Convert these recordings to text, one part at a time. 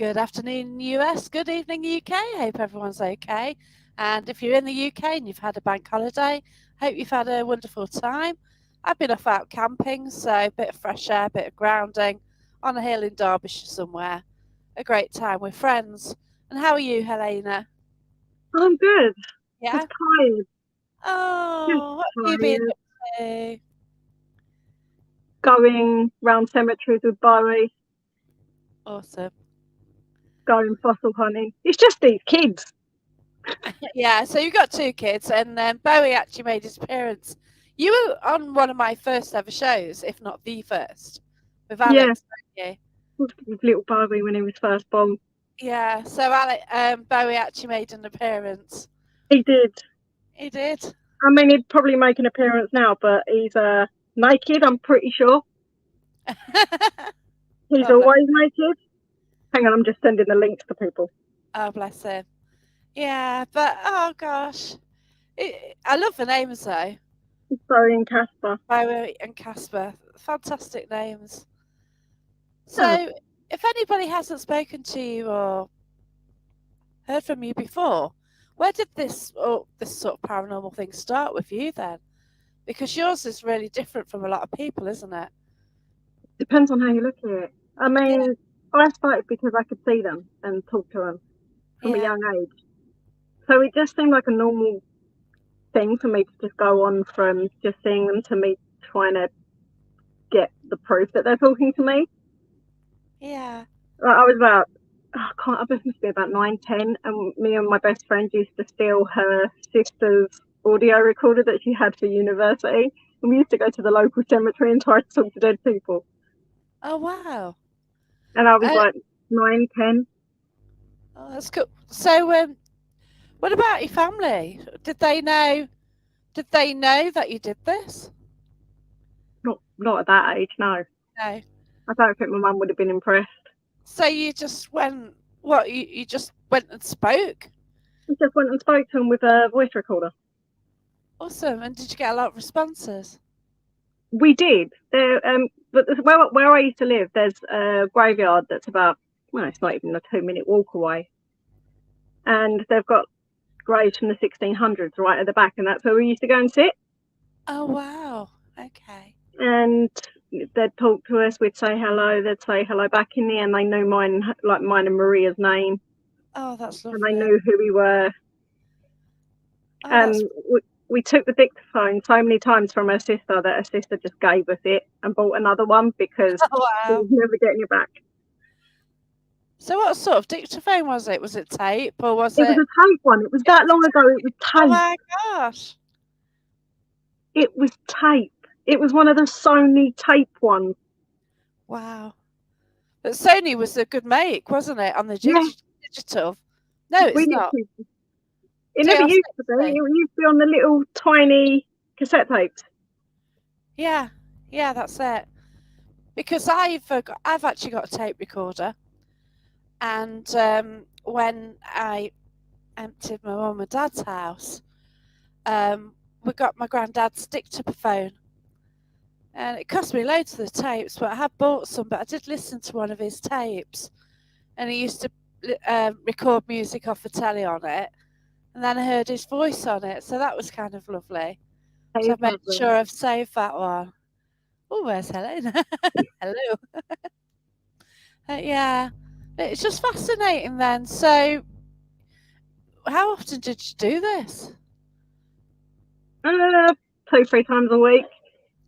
Good afternoon, US. Good evening, UK. Hope everyone's okay. And if you're in the UK and you've had a bank holiday, hope you've had a wonderful time. I've been off out camping, so a bit of fresh air, a bit of grounding on a hill in Derbyshire somewhere. A great time with friends. And how are you, Helena? I'm good. Yeah? Just tired. Just Oh, what have you been tired. up to? Going round cemeteries with Bowie, Awesome. going fossil hunting. It's just these kids. Yeah, so you've got two kids, and Bowie actually made his appearance. You were on one of my first ever shows, if not the first, with Yeah, Alex, weren't you? with little Bowie when he was first born. Yeah, so Bowie actually made an appearance. He did. He did. I mean, he'd probably make an appearance now, but he's naked, I'm pretty sure. He's Oh, bless, always naked. Hang on, I'm just sending the links to people. oh, bless him. Yeah, but oh gosh, I love the names though. Bowie and Casper. Bowie and Casper, fantastic names. Oh, So, if anybody hasn't spoken to you or heard from you before. Where did this sort of paranormal thing start with you then? Because yours is really different from a lot of people, isn't it? depends on how you look at it. I Yeah, mean, I started because I could see them and talk to them from a yeah, young age. So it just seemed like a normal thing for me to just go on from just seeing them to me trying to get the proof that they're talking to me. yeah. Like, I was about, I must be about 9, 10, and me and my best friend used to steal her sister's audio recorder that she had for university. And we used to go to the local cemetery and try to talk to dead people. Oh wow. And I was Uh, like 9, 10. oh, that's cool. So, what about your family? Did they know? Did they know that you did this? Not at that age, no. No. I don't think my mum would have been impressed. So you just went. What you just went and spoke? We just went and spoke to them with a voice recorder. Awesome. And did you get a lot of responses? We did. But where I used to live, there's a graveyard that's about, well, it's not even a 2 minute walk away, and they've got graves from the 1600s right at the back, and that's where we used to go and sit. Oh wow. Okay. And they'd talk to us. We'd say hello. They'd say hello back in the end. They knew mine, like mine and Maria's name, Oh, that's and they lovely. knew who we were. Oh, that's And we took the dictaphone so many times from her sister that her sister just gave us it and bought another one because oh, she wow. was never getting it back. So what sort of dictaphone was it? Was it tape or was It was it? a tape one. It was It that was long ago. It was oh tape. my gosh! It was tape. It was one of the Sony tape ones. Wow. But Sony was a good make, wasn't it? On the Yeah, digital. No, we it's not. literally. It never used to be. JL60. It used to be on the little tiny cassette tapes. Yeah, yeah, that's it. Because I've actually got a tape recorder, and when I emptied my mum and dad's house, um, we got my granddad's dictaphone. And it cost me loads of the tapes, but I had bought some. But I did listen to one of his tapes, and he used to record music off the telly on it, and then I heard his voice on it, so that was kind of lovely. That So is I've made lovely. sure I've saved that one. Oh, where's Helena? Hello. Yeah, it's just fascinating then. So, how often did you do this? Uh, 2, 3 times a week.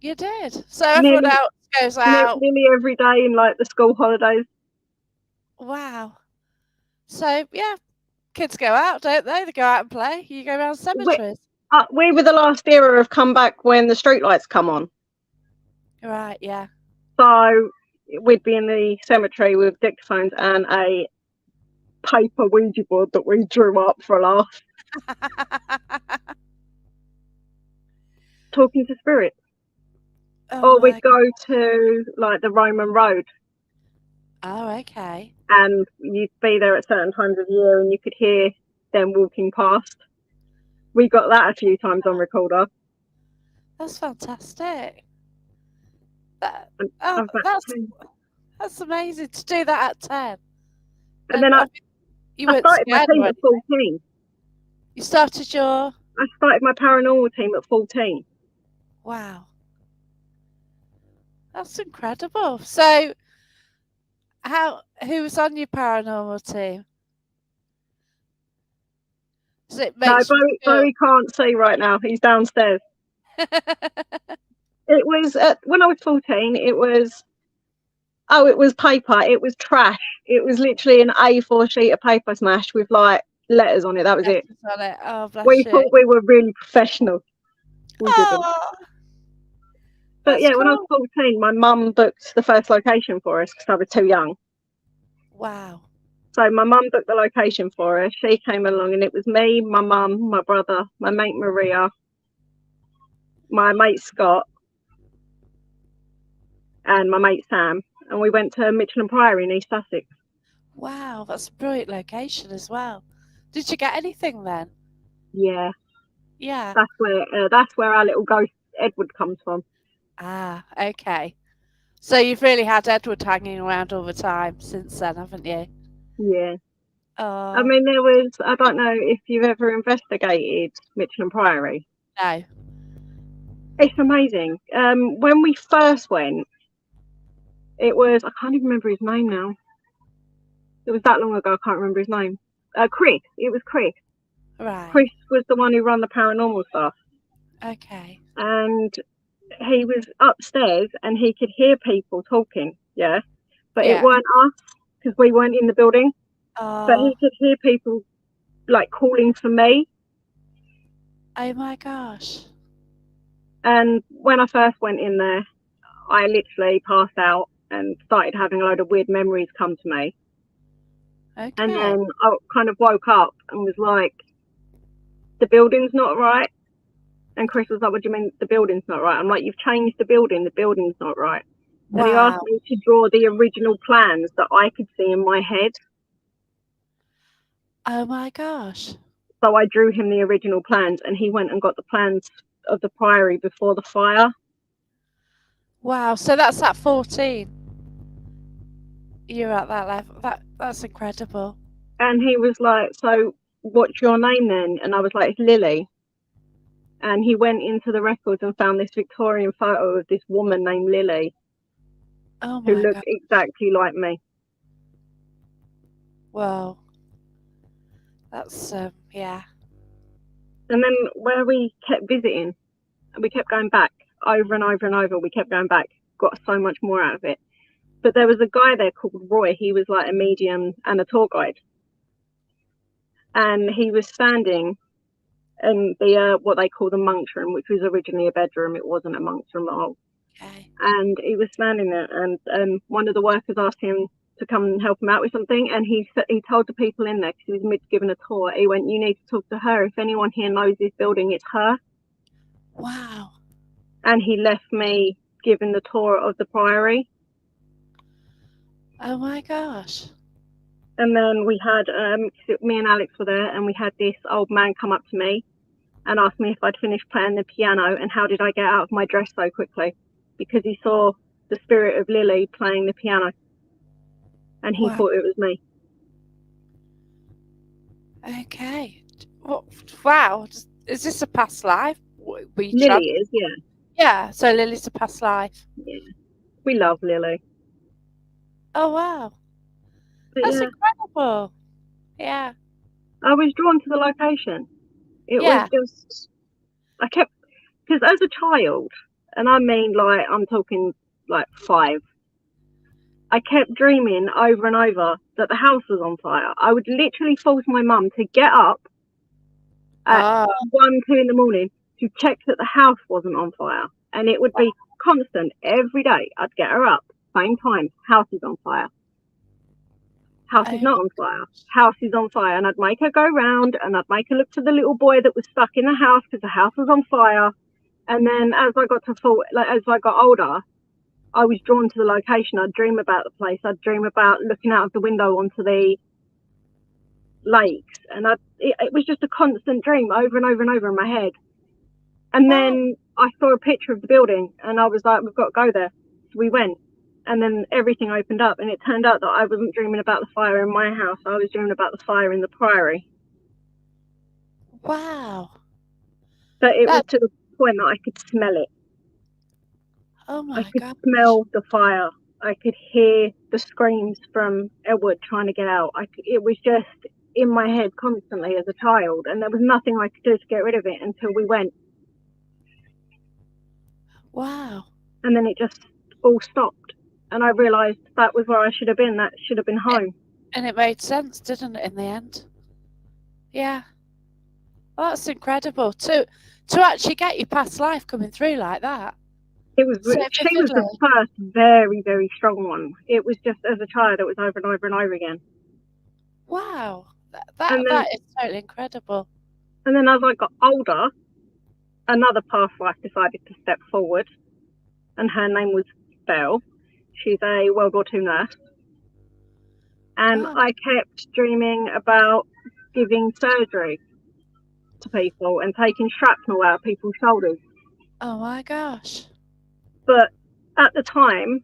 You did. So everyone Nearly, else goes out. nearly every day in like the school holidays. Wow. So yeah, kids go out, don't they? They go out and play. You go around We, cemeteries. we were the last era of come back when the streetlights come on. Right, yeah. So we'd be in the cemetery with dictaphones and a paper Ouija board that we drew up for a laugh, talking to spirits. Oh Or we'd my. go to like the Roman Road, Oh, okay. and you'd be there at certain times of year and you could hear them walking past. We got that a few times on recorder. That's fantastic. That, And oh, I was about that's 10. that's amazing to do that at 10. And then you I weren't started my scared team or at anything. 14. You started your I started my paranormal team at 14. wow. That's incredible. So, who was on your paranormal team? Is it No, mates from school? Bowie can't see right now. He's downstairs. It was when I was 14. It was paper. It was trash. It was literally an A4 sheet of paper smashed with like letters on it. That was it. Letters on it. Oh, We bless you. thought we were really professional. We didn't. Oh, But that's yeah, when I was cool. 14, my mum booked the first location for us because I was too young. Wow. So my mum booked the location for us. She came along, and it was me, my mum, my brother, my mate Maria, my mate Scott, and my mate Sam. And we went to Mitchell Priory in East Sussex. Wow, that's a brilliant location as well. Did you get anything then? Yeah, Yeah. that's where our little ghost Edward comes from. Ah, okay. So you've really had Edward hanging around all the time since then, haven't you? Yeah. I Oh, mean, I don't know if you've ever investigated Mitchell Priory. no. It's amazing. When we first went, I can't even remember his name now. It was that long ago, I can't remember his name. Chris. It was Chris. Right. Chris was the one who ran the paranormal stuff. Okay. And he was upstairs and he could hear people talking, yeah. But it Yeah. weren't us because we weren't in the building. But Oh, he could hear people like calling for me. oh my gosh. And when I first went in there, I literally passed out and started having a load of weird memories come to me. And Okay. then I kind of woke up and was like, the building's not right. And Chris was like, what do you mean the building's not right? I'm like, you've changed the building's not right. And he asked Wow. me to draw the original plans that I could see in my head. Oh my gosh. So I drew him the original plans and he went and got the plans of the priory before the fire. Wow. So that's at 14. You're at that level. That's incredible. And he was like, so what's your name then? And I was like, it's Lily. And he went into the records and found this Victorian photo of this woman named Lily Oh who my looked god. exactly like me. Wow. That's yeah. And then where we kept visiting, we kept going back over and over and over. We kept going back, got so much more out of it. But there was a guy there called Roy. He was like a medium and a tour guide. And he was standing in the what they call the monk's room, which was originally a bedroom. It wasn't a monk's room at all. Okay. And he was standing there, and one of the workers asked him to come and help him out with something, and he told the people in there, because he was mid giving a tour, he went, you need to talk to her. If anyone here knows this building, it's her. Wow. And he left me giving the tour of the priory. Oh my gosh. And then we had me and Alex were there, and we had this old man come up to me and asked me if I'd finished playing the piano and how did I get out of my dress so quickly, because he saw the spirit of Lily playing the piano and he Wow. thought it was me. Okay. Wow. Is this a past life? Were you Lily is, yeah. Yeah. So Lily's a past life. Yeah. We love Lily. Oh wow. But That's yeah, incredible. Yeah. I was drawn to the location. It was Yeah. just, because as a child, and I mean like, I'm talking like 5, I kept dreaming over and over that the house was on fire. I would literally force my mum to get up at Oh. 1, 2 in the morning to check that the house wasn't on fire. And it would be constant every day. I'd get her up, same time, house is on fire. House is Oh. not on fire. House is on fire. And I'd make her go round and I'd make her look to the little boy that was stuck in the house because the house was on fire. And then as I got older, I was drawn to the location. I'd dream about the place. I'd dream about looking out of the window onto the lakes. And it was just a constant dream over and over and over in my head. And Wow. then I saw a picture of the building and I was like, we've got to go there. So we went. And then everything opened up, and it turned out that I wasn't dreaming about the fire in my house. I was dreaming about the fire in the priory. Wow. But it was That. to the point that I could smell it. Oh I my could gosh. smell the fire. I could hear the screams from Edward trying to get out. It was just in my head constantly as a child, and there was nothing I could do to get rid of it until we went. Wow. And then it just all stopped. And I realised that was where I should have been. That should have been home. And it made sense, didn't it, in the end? Yeah. Well, that's incredible. To actually get your past life coming through like that. It was. So She was the vividly. first very, very strong one. It was just as a child, it was over and over and over again. Wow. And then, That is totally incredible. and then as I got older, another past life decided to step forward, and her name was Belle. She's a World War II nurse. And Wow. I kept dreaming about giving surgery to people and taking shrapnel out of people's shoulders. Oh my gosh. But at the time,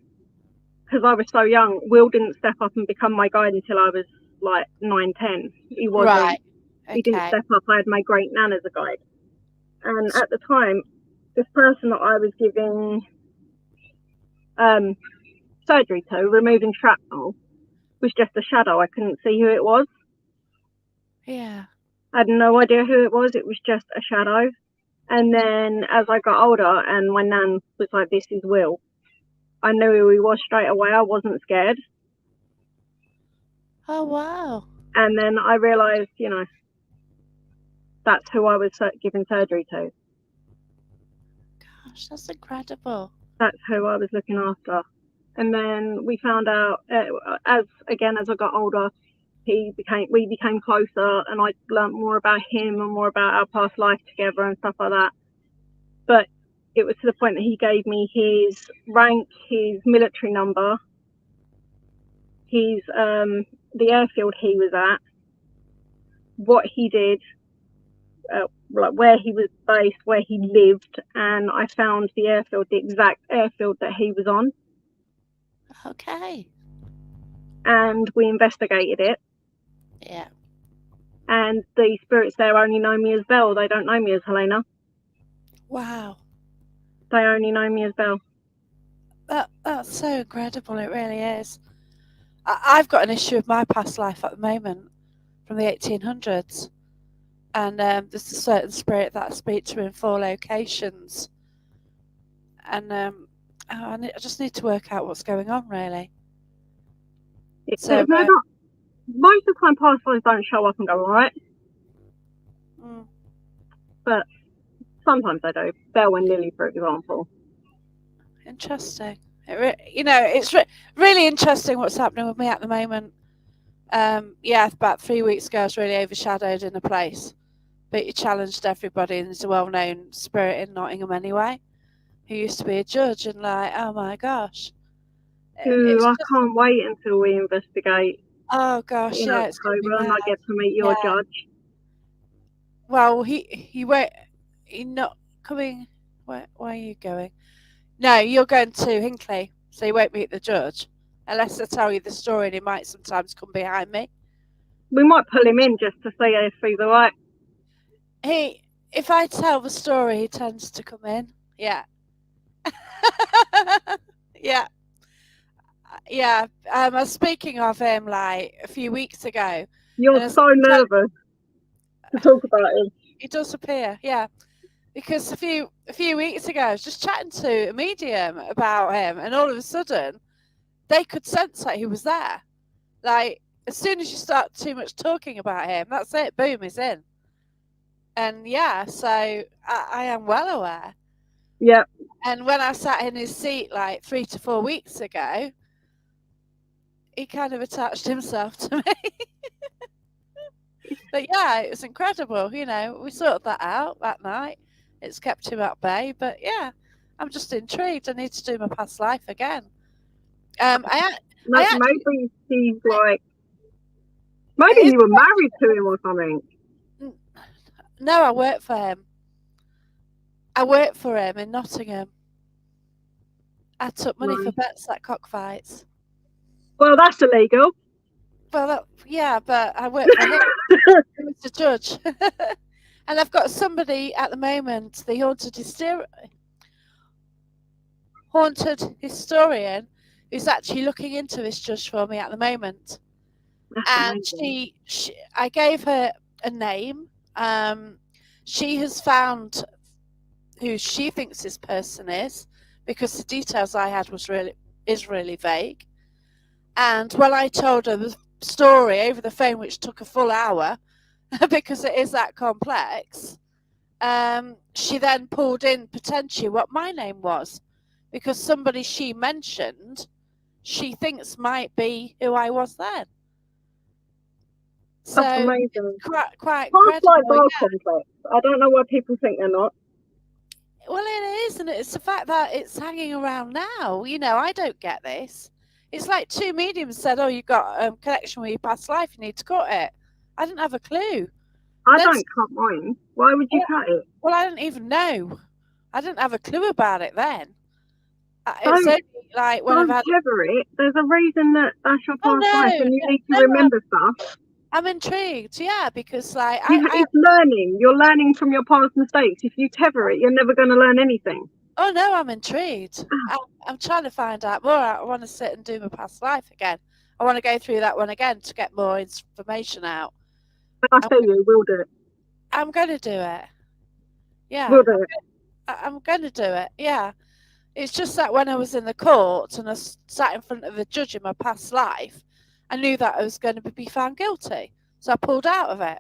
because I was so young, Will didn't step up and become my guide until I was like 9, 10. He wasn't. Right. He didn't Okay. step up. I had my great nan as a guide. And at the time, this person that I was giving surgery to, removing shrapnel, was just a shadow. I couldn't see who it was. Yeah. I had no idea who it was. It was just a shadow. And then as I got older and my nan was like, this is Will, I knew who he was straight away. I wasn't scared. Oh wow. And then I realised, that's who I was giving surgery to. Gosh, that's incredible. That's who I was looking after. And then we found out, as I got older, we became closer, and I learned more about him and more about our past life together and stuff like that. But it was to the point that he gave me his rank, his military number, his the airfield he was at, what he did, like where he was based, where he lived, and I found the exact airfield that he was on. Okay. And we investigated it. Yeah. And the spirits there only know me as Belle. They don't know me as Helena. Wow. They only know me as Belle. That's so incredible. It really is. I've got an issue with my past life at the moment from the 1800s. And there's a certain spirit that I speak to in 4 locations. And I just need to work out what's going on, really. So, most of the time, past lives don't show up and go, all right. But sometimes they do. Belle and Lily, for example. Interesting. It's really interesting what's happening with me at the moment. About 3 weeks ago, I was really overshadowed in a place. But you challenged everybody, and there's a well-known spirit in Nottingham anyway, who used to be a judge, and like, oh my gosh. I can't wait until we investigate. Oh gosh, in yeah, it's gonna be October, and mad. I get to meet your judge. Well, he won't. He's not coming. Where are you going? No, you're going to Hinckley, so you won't meet the judge unless I tell you the story, and he might sometimes come behind me. We might pull him in just to see if he's all right. If I tell the story, he tends to come in. Yeah. Yeah. Yeah. I was speaking of him like a few weeks ago. You're so nervous to talk about him. He does appear, yeah. Because a few weeks ago, I was just chatting to a medium about him, and all of a sudden, they could sense that he was there. Like, as soon as you start too much talking about him, that's it. Boom, he's in. And yeah, so I am well aware. Yeah. And when I sat in his seat like 3 to 4 weeks ago, he kind of attached himself to me. But yeah, it was incredible. We sorted that out that night. It's kept him at bay. But yeah, I'm just intrigued. I need to do my past life again. Maybe he's like, maybe you were married to him or something. No, I work for him. I work for him in Nottingham. I took money for Right. bets at cockfights. Well, that's illegal. Well, yeah, but I work for him. He was the judge. And I've got somebody at the moment, the haunted historian, who's actually looking into this judge for me at the moment. That's And amazing. I gave her a name. She has found who she thinks this person is, because the details I had is really vague. And when I told her the story over the phone, which took a full hour because it is that complex, she then pulled in potentially what my name was, because somebody she mentioned she thinks might be who I was then. So That's amazing. quite Past lives incredible. are Yeah. complex. I don't know why people think they're not. Well, it is, and it's the fact that it's hanging around now. I don't get this. It's like two mediums said, "Oh, you've got a connection with your past life. You need to cut it." I didn't have a clue. I Then, don't cut mine. Why would you cut it? well, I didn't even know. I didn't have a clue about it then. It's Don't only like when I've had. tether it. There's a reason that's your Oh past life, no, and you need to no, remember stuff. I'm intrigued. Yeah, because like It's learning. You're learning from your past mistakes. If you tether it, you're never going to learn anything. oh no, I'm intrigued. I'm trying to find out more. I want to sit and do my past life again. I want to go through that one again to get more information out. I tell you, we'll do it. I'm going to do it. Yeah, We'll do it. I'm going to do it. Yeah. It's just that when I was in the court and I sat in front of the judge in my past life, I knew that I was going to be found guilty. So I pulled out of it.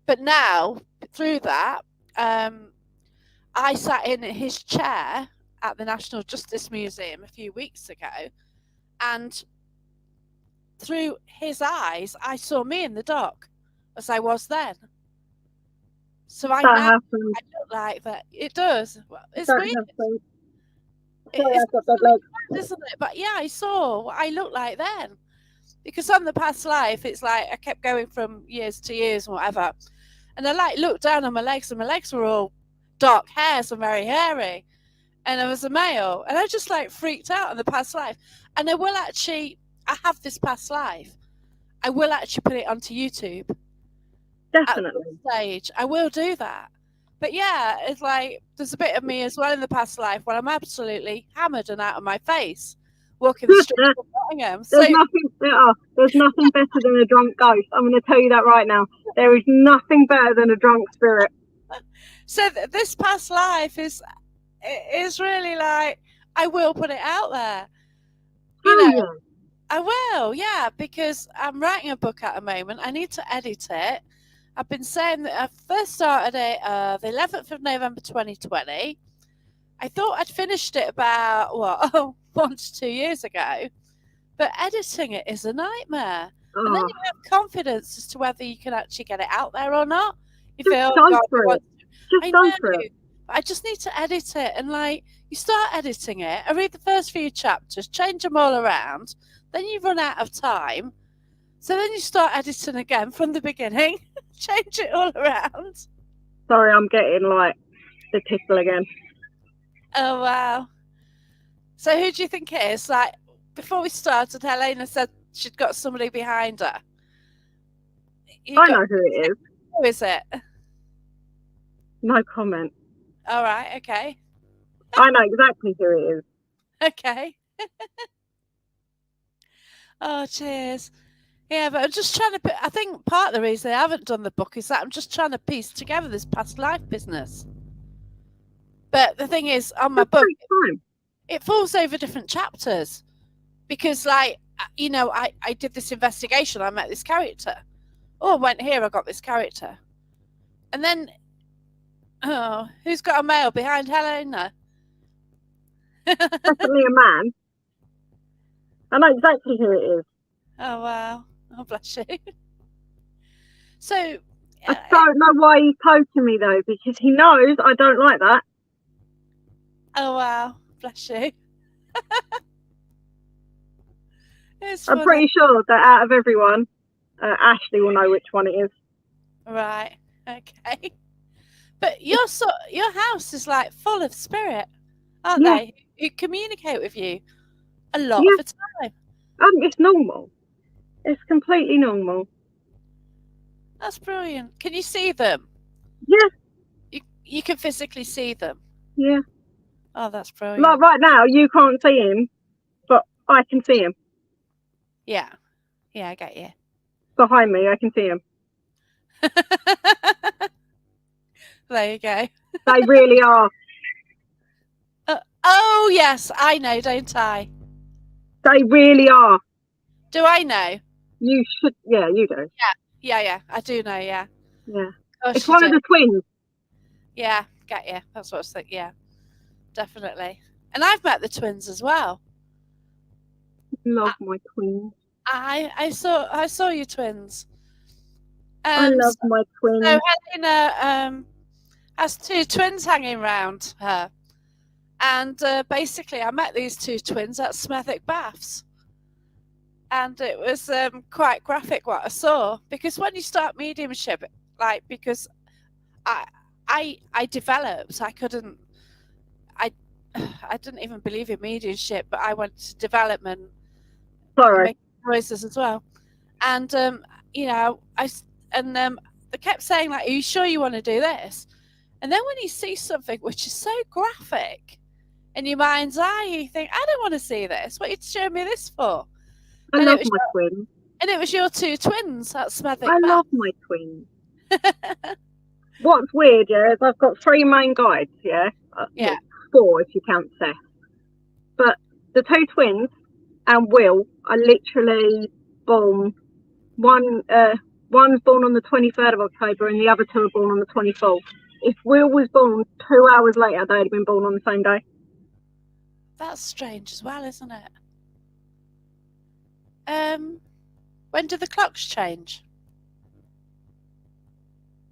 But now, through that, I sat in his chair at the National Justice Museum a few weeks ago, and through his eyes, I saw me in the dock as I was then. So I That know happens. I look like that. It does. Well, it's That weird. happens. Sorry, I've got that leg. Isn't it? But yeah, I saw what I looked like then. Because on the past life, it's like I kept going from years to years and whatever. And I like looked down on my legs, and my legs were all dark hairs and very hairy. And I was a male. And I just like freaked out in the past life. And I have this past life. I will actually put it onto YouTube. Definitely. At this stage. I will do that. But yeah, it's like there's a bit of me as well in the past life when I'm absolutely hammered and out of my face, walking the streets of Nottingham. There's nothing better than a drunk ghost. I'm going to tell you that right now. There is nothing better than a drunk spirit. So this past life is really like I will put it out there. I will, yeah, because I'm writing a book at the moment. I need to edit it. I've been saying that I first started it the 11th of November 2020. I thought I'd finished it about 1 to 2 years ago, but editing it is a nightmare. And then you have confidence as to whether you can actually get it out there or not. You feel, I just need to edit it, and like you start editing it. I read the first few chapters, change them all around, then you run out of time. So then you start editing again from the beginning, change it all around. Sorry, I'm getting like the tickle again. Oh, wow. So who do you think it is? Like, before we started, Helena said she'd got somebody behind her. I know who it is. Who is it? No comment. All right, okay. I know exactly who it is. Okay. Oh, cheers. Yeah, but I'm just trying to I think part of the reason I haven't done the book is that I'm just trying to piece together this past life business. But the thing is, on my book, it falls over different chapters. Because, like, I did this investigation, I met this character. Oh, I went here, I got this character. And then, who's got a male behind Helena? Definitely a man. I know exactly who it is. Oh, wow. Oh, bless you. So, I don't know why he's poking me, though, because he knows I don't like that. Oh, wow. Bless you. I'm pretty sure that out of everyone, Ashley will know which one it is. Right. Okay. But your house is like full of spirit, aren't they? who communicate with you a lot Yeah. of the time. It's normal. It's completely normal. That's brilliant. Can you see them? Yeah, You can physically see them. yeah. Oh, that's brilliant. Like right now, you can't see him, but I can see him. Yeah. Yeah, I get you. Behind me, I can see him. There you go. They really are. Oh, yes, I know, don't I? They really are. Do I know? You should. Yeah, you do. Yeah, I do know, yeah. Yeah. Of It's course you one of do. the twins. Yeah, get you. That's what I was thinking. Yeah, definitely. And I've met the twins as well. Love my twins. I saw your twins. I love So my twins. Helena has two twins hanging around her. And basically, I met these two twins at Smethwick Baths. And it was quite graphic what I saw. Because when you start mediumship, like, because I developed, I couldn't, I, I didn't even believe in mediumship, but I went to development, Sorry. making noises as well. And, you know, they kept saying, like, are you sure you want to do this? And then when you see something which is so graphic, in your mind's eye, you think, I don't want to see this. What are you showing me this for? I And love my twins. it was your two twins at Smethwick I Bath. love my twins. What's weird, yeah, is I've got 3 main guides, yeah? Yeah. Well, 4 if you count Seth. But the 2 twins and Will are literally born. One's born on the 23rd of October and the other 2 are born on the 24th. If Will was born 2 hours later, they'd have been born on the same day. That's strange as well, isn't it? When do the clocks change?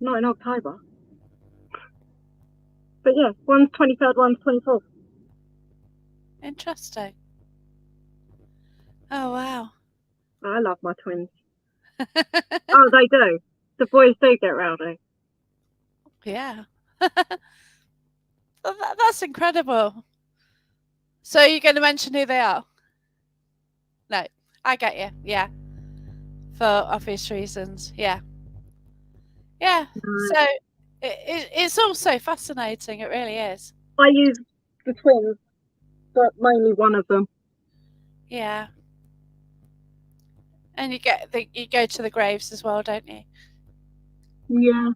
Not in October. But yeah, one's 23rd, one's 24th. Interesting. Oh, wow. I love my twins. Oh, they do. The boys do get rowdy. Yeah. That's incredible. So you're going to mention who they are? No, I get you. Yeah. For obvious reasons. Yeah. Yeah. So it's also fascinating. It really is. I use the twins, but mainly one of them. Yeah. And you go to the graves as well, don't you? Yeah.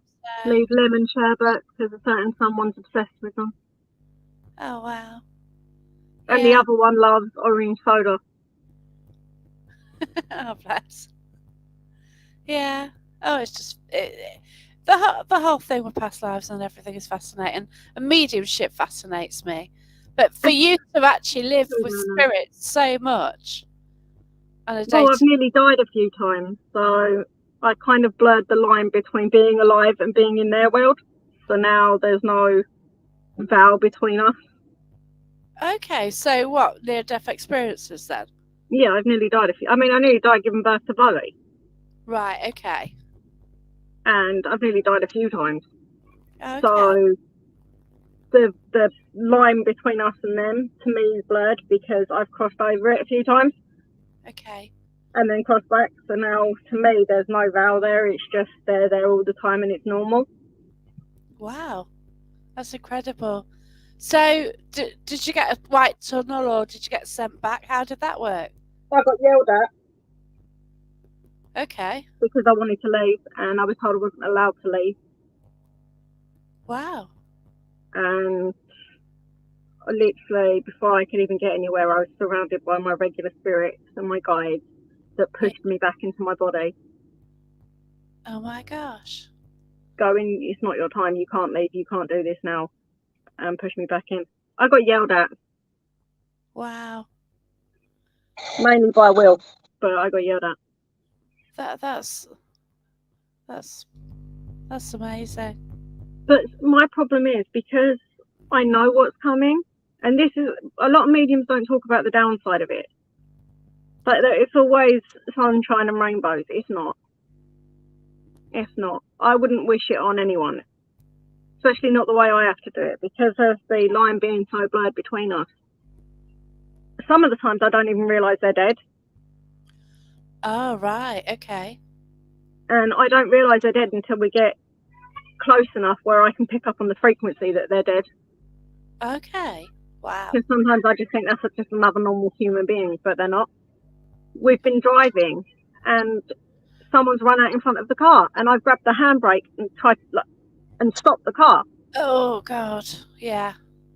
Leave lemon sherbet because a certain someone's obsessed with them. Oh, wow. And the other one loves orange soda. Oh, bless. Yeah. Oh, it's just the whole thing with past lives and everything is fascinating. And mediumship fascinates me. But for you to actually live with spirits so much on a day. Well, I've nearly died a few times, so I kind of blurred the line between being alive and being in their world. So now there's no vow between us. Okay, so what, near-death experiences then? Yeah, I've nearly died a few. I mean, I nearly died giving birth to Bowie. Right, okay. And I've nearly died a few times. Okay. So the line between us and them, to me, is blurred because I've crossed over it a few times. Okay. And then crossed back. So now, to me, there's no vow there. It's just they're there all the time and it's normal. Wow. That's incredible. So, did you get a white tunnel or did you get sent back? How did that work? I got yelled at. Okay. Because I wanted to leave and I was told I wasn't allowed to leave. Wow. And literally, before I could even get anywhere, I was surrounded by my regular spirits and my guides that pushed me back into my body. Oh my gosh. Going, it's not your time, you can't leave, you can't do this now. And push me back in. I got yelled at. Wow. Mainly by Will, but I got yelled at. That's amazing. But my problem is because I know what's coming, and this is a lot of mediums don't talk about the downside of it. But it's always sunshine and rainbows. It's not. It's not. I wouldn't wish it on anyone, especially not the way I have to do it because of the line being so blurred between us. some of the times I don't even realise they're dead. Oh, right. Okay. And I don't realise they're dead until we get close enough where I can pick up on the frequency that they're dead. Okay. Wow. Because sometimes I just think that's just another normal human being, but they're not. We've been driving and someone's run out in front of the car, and I've grabbed the handbrake and tried to and stopped the car, Oh, God. Yeah.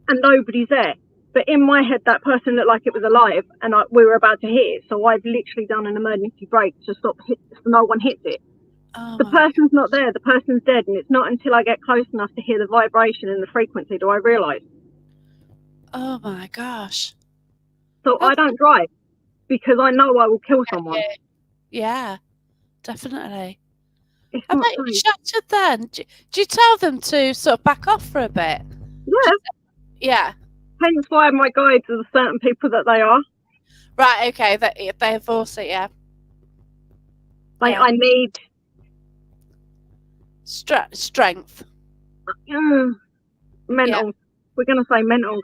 and nobody's there. But in my head, that person looked like it was alive, and we were about to hit it. So I've literally done an emergency brake to stop so no one hits it. Oh, The my person's not there. The person's dead, and it's not until I get close enough to hear the vibration and the frequency do I realise. Oh, my gosh. So I don't drive because I know I will kill someone. Yeah, definitely. It's I not bet you safe. shattered then. Do you tell them to sort of back off for a bit? Yeah. Yeah. Hence why my guides are the certain people that they are. Right, okay. They enforce it, yeah. Like, Yeah. I need Strength. mental. Yeah. We're going to say mental.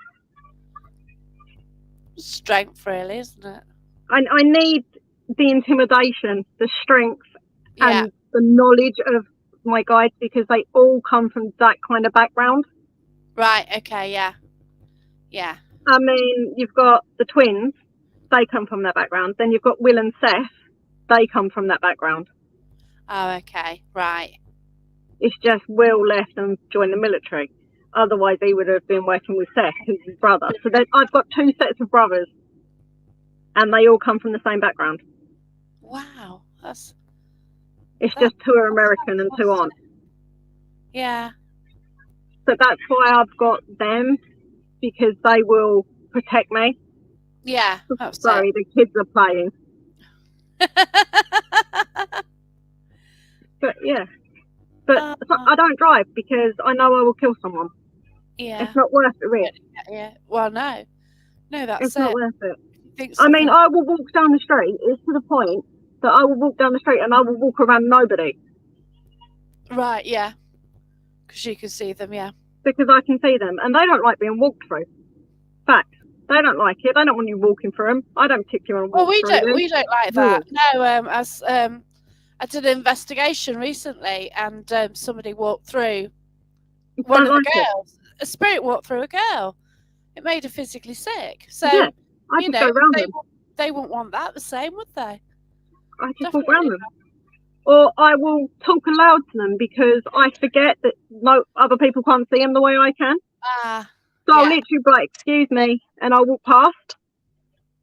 Strength, really, isn't it? I need the intimidation, the strength, Yeah. and the knowledge of my guides because they all come from that kind of background. Right, okay, yeah. Yeah. I mean, you've got the twins, they come from that background. Then you've got Will and Seth, they come from that background. Oh, okay, right. It's just Will left and joined the military. Otherwise, he would have been working with Seth, who's his brother. So I've got two sets of brothers, and they all come from the same background. Wow. It's just two are American and two aren't. Yeah. So that's why I've got them, because they will protect me. Yeah, that's Sorry, the kids are playing. it. But yeah. But I don't drive because I know I will kill someone. Yeah. It's not worth the risk. Yeah. Well, no. No, that's It's not worth it. I mean, I will walk down the street. It's to the point that I will walk down the street and I will walk around nobody. Right, yeah. Because you can see them, yeah. Because I can see them. And they don't like being walked through. Fact. They don't like it. They don't want you walking through them. I don't particularly want to walk through them. We don't like that. No, I did an investigation recently and somebody walked through one of the girls. A spirit walked through a girl. It made her physically sick. So, yeah, I just go around them. They wouldn't want that the same, would they? I just walk around them. Or I will talk aloud to them because I forget that no other people can't see them the way I can. So I'll literally be like, excuse me, and I'll walk past.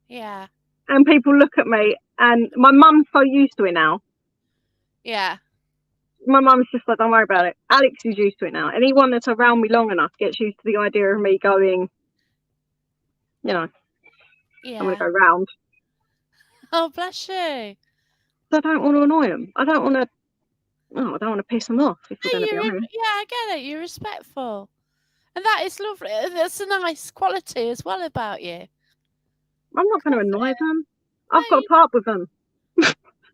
Yeah. And people look at me, and my mum's so used to it now. Yeah. My mum's just like, don't worry about it. Alex is used to it now. Anyone that's around me long enough gets used to the idea of me going, you know, I'm going to go round. Oh, bless you. So I don't want to annoy them. I don't want to piss them off if we're going to be honest. Yeah, I get it. You're respectful. And that is lovely. That's a nice quality as well about you. I'm not going to annoy them. I've got to part with them.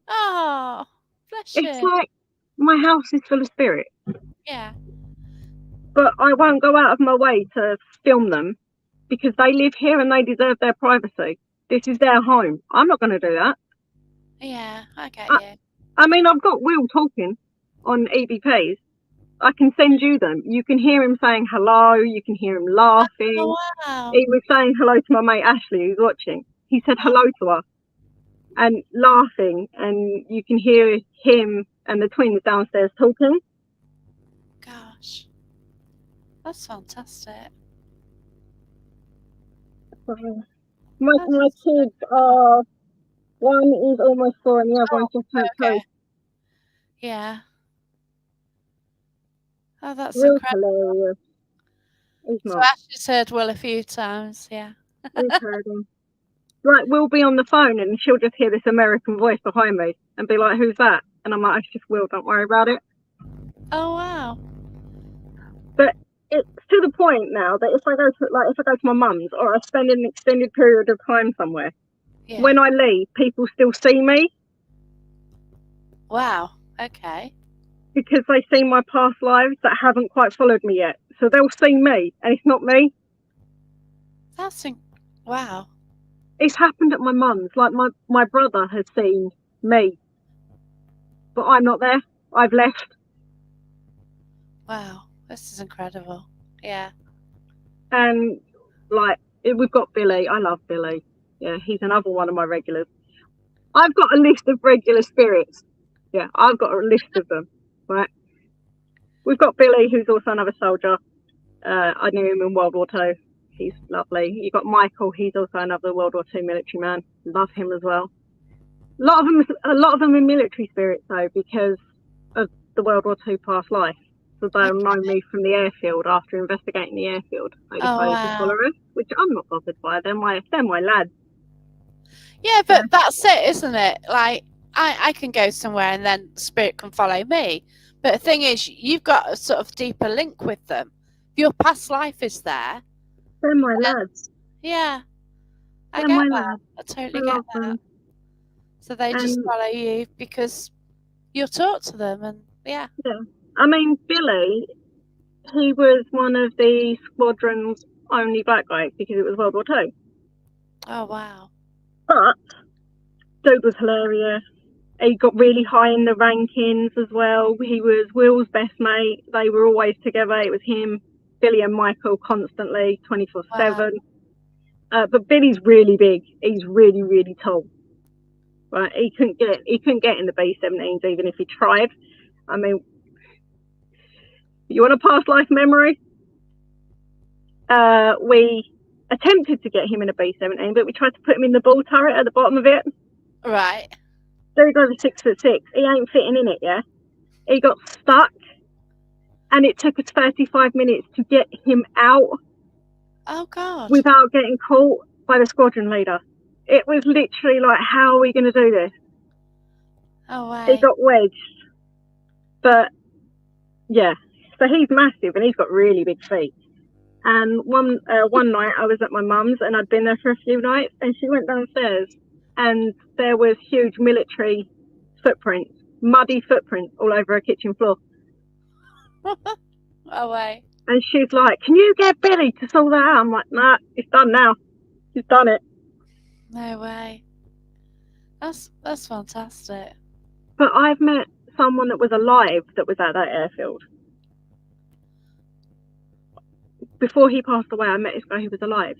Oh, bless you. It's like my house is full of spirit. Yeah. But I won't go out of my way to film them because they live here and they deserve their privacy. This is their home. I'm not going to do that. Yeah, I get you. I mean, I've got Will talking on EVPs. I can send you them. You can hear him saying hello. You can hear him laughing. Oh, wow. He was saying hello to my mate Ashley, who's watching. He said hello to her and laughing, and you can hear him and the twins downstairs talking. Gosh, that's fantastic. My kids are, one is almost 4 and the other one's just turned 2. Yeah. Oh, that's Real incredible. hilarious. He's So not. Ashley's heard Will a few times, yeah. He's heard him. Like, we'll be on the phone and she'll just hear this American voice behind me and be like, who's that? And I'm like, it's just Will, don't worry about it. Oh, wow. But it's to the point now that if I go to my mum's or I spend an extended period of time somewhere, when I leave, people still see me. Wow, okay. Because they see my past lives that haven't quite followed me yet. So they'll see me and it's not me. Wow. It's happened at my mum's. Like my brother has seen me, but I'm not there. I've left. Wow, this is incredible. Yeah. And like we've got Billy. I love Billy. Yeah, he's another one of my regulars. I've got a list of regular spirits. Yeah, I've got a list of them. Right. We've got Billy, who's also another soldier. I knew him in World War Two. He's lovely. You got Michael. He's also another World War Two military man. Love him as well. A lot of them are military spirits though, because of the World War Two past life. So they'll know me from the airfield after investigating the airfield. They Oh decided to follow wow. us, which I'm not bothered by. They're my lads. Yeah, Yeah, but that's it, isn't it? Like I can go somewhere and then spirit can follow me. But the thing is, you've got a sort of deeper link with them. Your past life is there. they're my lads. Yeah, I They're get my that. lads. I I totally get love that. them. So they just And follow you because you'll talk to them, and yeah. yeah, I mean Billy, he was one of the squadron's only black guys because it was World War Two. Oh wow. But dude was hilarious. He got really high in the rankings as well. He was Will's best mate. They were always together. It was him, Billy, and Michael constantly, 24/7. But Billy's really big. He's really, really tall. Right? He couldn't get in the B-17s even if he tried. I mean, you want a past life memory? We attempted to get him in a B-17, but we tried to put him in the ball turret at the bottom of it. Right. Dude's over 6'6". He ain't fitting in it, yeah? He got stuck, and it took us 35 minutes to get him out Oh god. without getting caught by the squadron leader. It was literally like, how are we going to do this? Oh He way. got wedged. But, yeah. So he's massive, and he's got really big feet. And one night I was at my mum's, and I'd been there for a few nights, and she went downstairs, and there was huge military footprints, muddy footprints all over her kitchen floor. Oh way. And she's like, "Can you get Billy to sort that out?" I'm like, "Nah, it's done now. He's done it." No way. That's fantastic. But I've met someone that was alive that was at that airfield. Before he passed away, I met this guy who was alive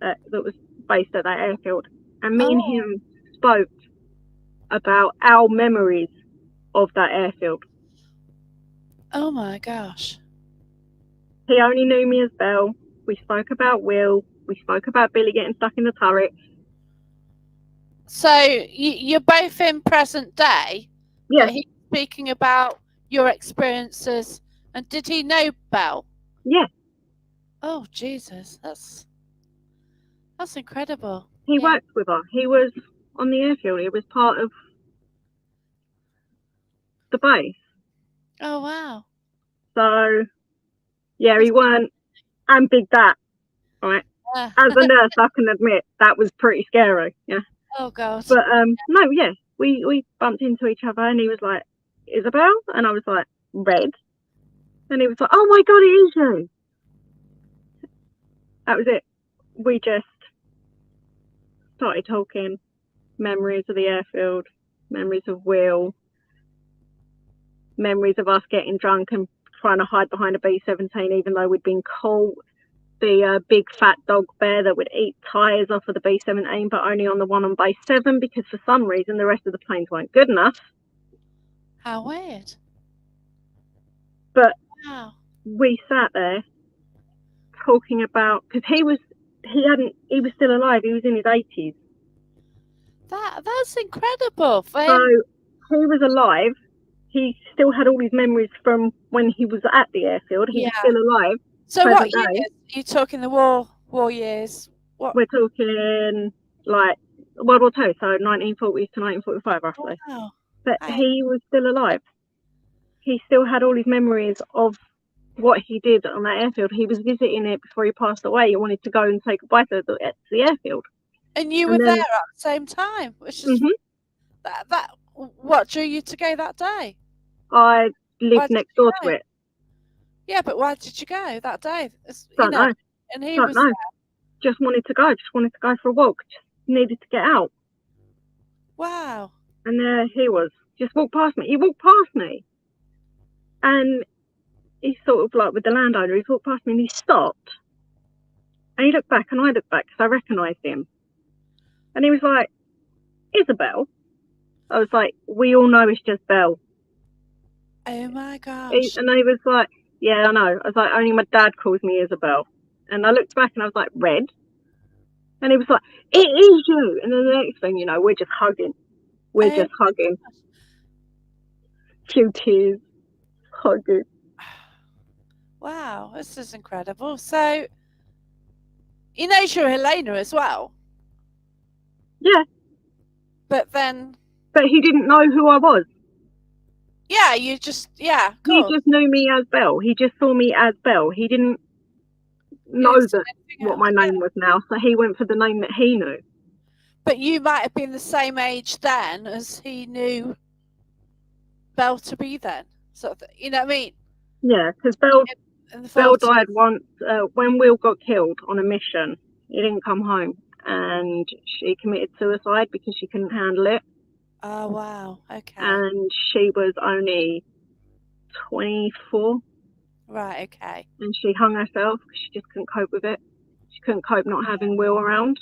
that was based at that airfield. And me and Oh. him spoke about our memories of that airfield. Oh my gosh. He only knew me as Belle. We spoke about Will. We spoke about Billy getting stuck in the turret. So you're both in present day, Yeah, but he's speaking about your experiences. And did he know Belle? yeah. Oh Jesus, that's incredible. He Yeah. worked with her. He was on the airfield. He was part of the base. Oh wow. So, yeah, he weren't. And Big Dat, right? Yeah. As a nurse, I can admit that was pretty scary. Yeah. Oh god. But no, yeah, we bumped into each other, and he was like, "Isabel," and I was like, "Red," and he was like, "Oh my god, it is you." That was it. We just started talking memories of the airfield, memories of Will, memories of us getting drunk and trying to hide behind a B-17 even though we'd been caught. The big fat dog bear that would eat tyres off of the B-17, but only on the one on base 7 because for some reason the rest of the planes weren't good enough. How weird. But Wow. we sat there talking about, because he was still alive. He was in his 80s. That's incredible for So him. he was alive. He still had all his memories from when he was at the airfield. He was Yeah. still alive. So what present day. years? Are you talking the war years? What? We're talking like World War Two, so 1940s to 1945 roughly. Wow. But Hey. he was still alive. He still had all his memories of what he did on that airfield. He was visiting it before he passed away. He wanted to go and say goodbye to the airfield. And you And were then- there at the same time, which is Mhm. that. What drew you to go that day? I Why lived did next you door go? to it. Yeah, but why did you go that day? Don't know. And he Don't was know. there. just wanted to go for a walk, just needed to get out. Wow. And there he was, just walked past me. He walked past me, and he's sort of like with the landowner. He's walked past me and he stopped, and he looked back, and I looked back because I recognised him. And he was like, "Isabel." I was like, "We all know it's just Belle." Oh my gosh. And he was like, "Yeah, I know." I was like, "Only my dad calls me Isabel." And I looked back and I was like, "Red?" And he was like, "It is you." And then the next thing you know, we're just hugging. We're Oh just my hugging. gosh. Few tears, hugging. Wow, this is incredible. So, he knows you're Helena as well, Yeah, but then, but he didn't know who I was. yeah, you just, yeah, He cool. just knew me as Belle. He just saw me as Belle. He didn't You know didn't say that anything what else. my Yeah. name was now, so he went for the name that he knew. But you might have been the same age then as he knew Belle to be then. Sort of, you know what I mean? Yeah, because Belle In the Belle 40s. died once when Will got killed on a mission. He didn't come home, and she committed suicide because she couldn't handle it. Oh, wow. Okay. And she was only 24, Right, okay. and she hung herself because she just couldn't cope with it. She couldn't cope not having Will around.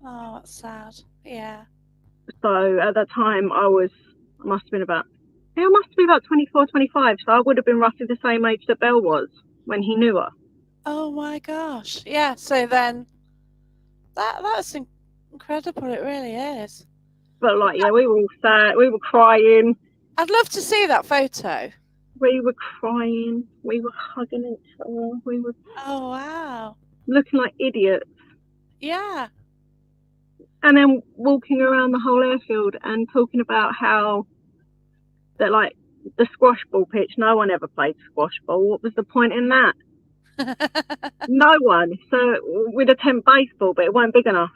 Oh, that's sad. Yeah. So at that time, I must have been about 24, 25. So I would have been roughly the same age that Belle was when he knew her. Oh my gosh. Yeah, so then that's incredible. It really is. But like, yeah, we were all sad. We were crying. I'd love to see that photo. We were crying. We were hugging each other. We were Oh, wow. looking like idiots. Yeah. And then walking around the whole airfield and talking about how that, like, the squash ball pitch, no one ever played squash ball. What was the point in that? No one. So we'd attempt baseball, but it weren't big enough.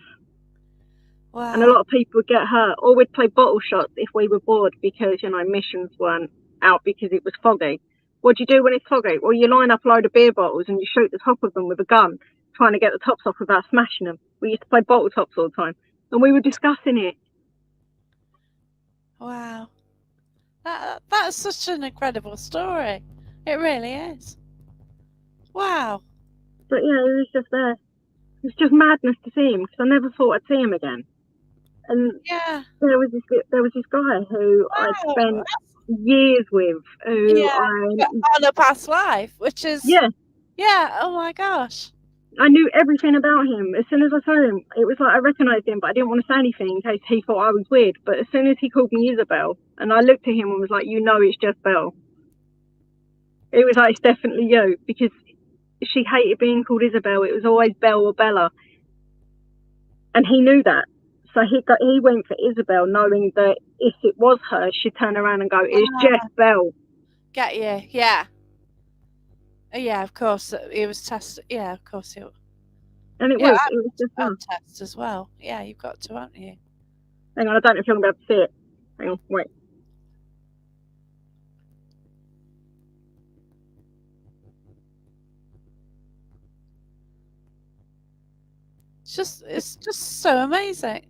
And a Wow. lot of people would get hurt. Or we'd play bottle shots if we were bored because, missions weren't out because it was foggy. What do you do when it's foggy? Well, you line up a load of beer bottles and you shoot the top of them with a gun, trying to get the tops off without smashing them. We used to play bottle tops all the time. And we were discussing it. Wow. That's such an incredible story. It really is. Wow. But yeah, it was just there. It was just madness to see him because I never thought I'd see him again. And Yeah. there was this guy who I'd Wow. spent years with, who Yeah. On a past life, which is yeah. Oh my gosh. I knew everything about him. As soon as I saw him, it was like I recognised him, but I didn't want to say anything in case he thought I was weird. But as soon as he called me Isabel, and I looked at him and was like, it's just Belle. It was like, it's definitely you, because she hated being called Isabel. It was always Belle or Bella. And he knew that. So he went for Isabel, knowing that if it was her, she'd turn around and go, "It's just Belle." Get you. Yeah. Yeah, of course. It was test. Yeah, of course. And it Yeah, was just her. and test as well. Yeah, you've got to, haven't you? Hang on, I don't know if you're going to be able to see it. Hang on, wait. It's just so amazing.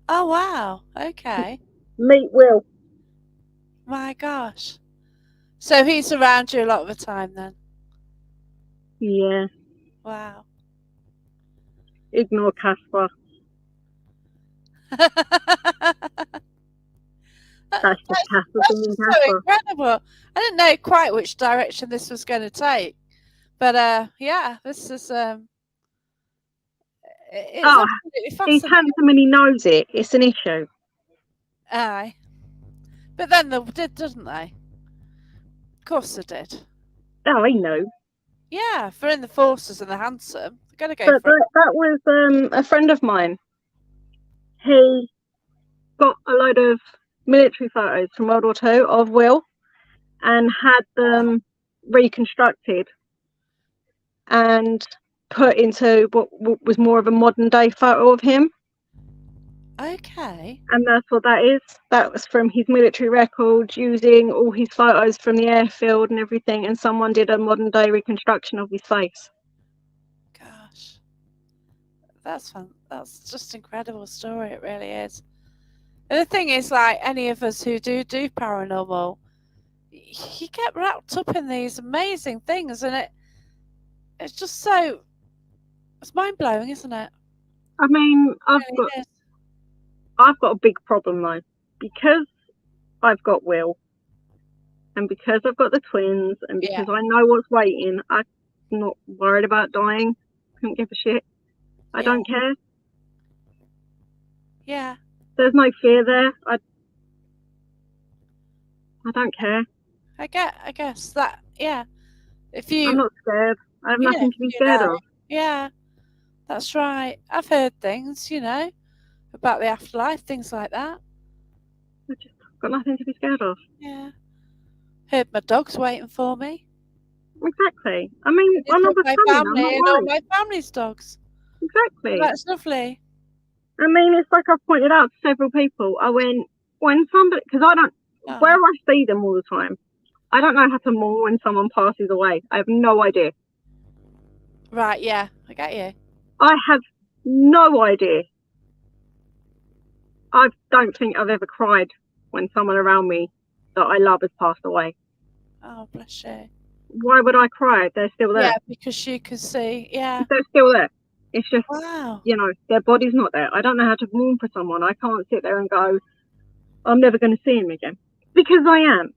Oh wow. Okay. Meet Will. My gosh. So he's around you a lot of the time then. Yeah. Wow. Ignore Casper. That's That's just Casper being so Casper. incredible. I didn't know quite which direction this was going to take, but yeah, this is it's absolutely He's fascinating. handsome and he knows it. It's an issue. Aye, but then they did, didn't they? Of course they did. Oh, he knew. Yeah, if they're in the forces and they're handsome, they're going to go But for it. that was a friend of mine. He got a load of military photos from World War II of Will and had them reconstructed and put into what was more of a modern day photo of him. Okay. And that's what that is. That was from his military records, using all his photos from the airfield and everything. And someone did a modern day reconstruction of his face. That's fun. That's just incredible story. It really is. And the thing is, like any of us who do paranormal, you get wrapped up in these amazing things, and it's just so it's mind blowing, isn't it? I mean, It really is. I've got a big problem though, because I've got Will, and because I've got the twins, and Yeah, because I know what's waiting. I'm not worried about dying. Couldn't give a shit. I yeah, don't care. yeah. There's no fear there. I don't care. I guess that. Yeah. If I'm you, not scared. I have yeah, nothing to be you scared know, of. yeah, that's right. I've heard things, about the afterlife, things like that. I just got nothing to be scared of. Yeah. Heard my dog's waiting for me. Exactly. I mean, It's with another my coming. I'm not family and all worried. my family's dogs. So Exactly. that's lovely. I mean, it's like I've pointed out to several people. I went, when somebody, because I don't, where Oh, I see them all the time, I don't know how to mourn when someone passes away. I have no idea. right, yeah, I get you. I have no idea. I don't think I've ever cried when someone around me that I love has passed away. Oh, bless you. Why would I cry? They're still Yeah, there. because you can see. Yeah. They're still there. It's just, Wow. their body's not there. I don't know how to mourn for someone. I can't sit there and go, I'm never going to see him again. Because I am.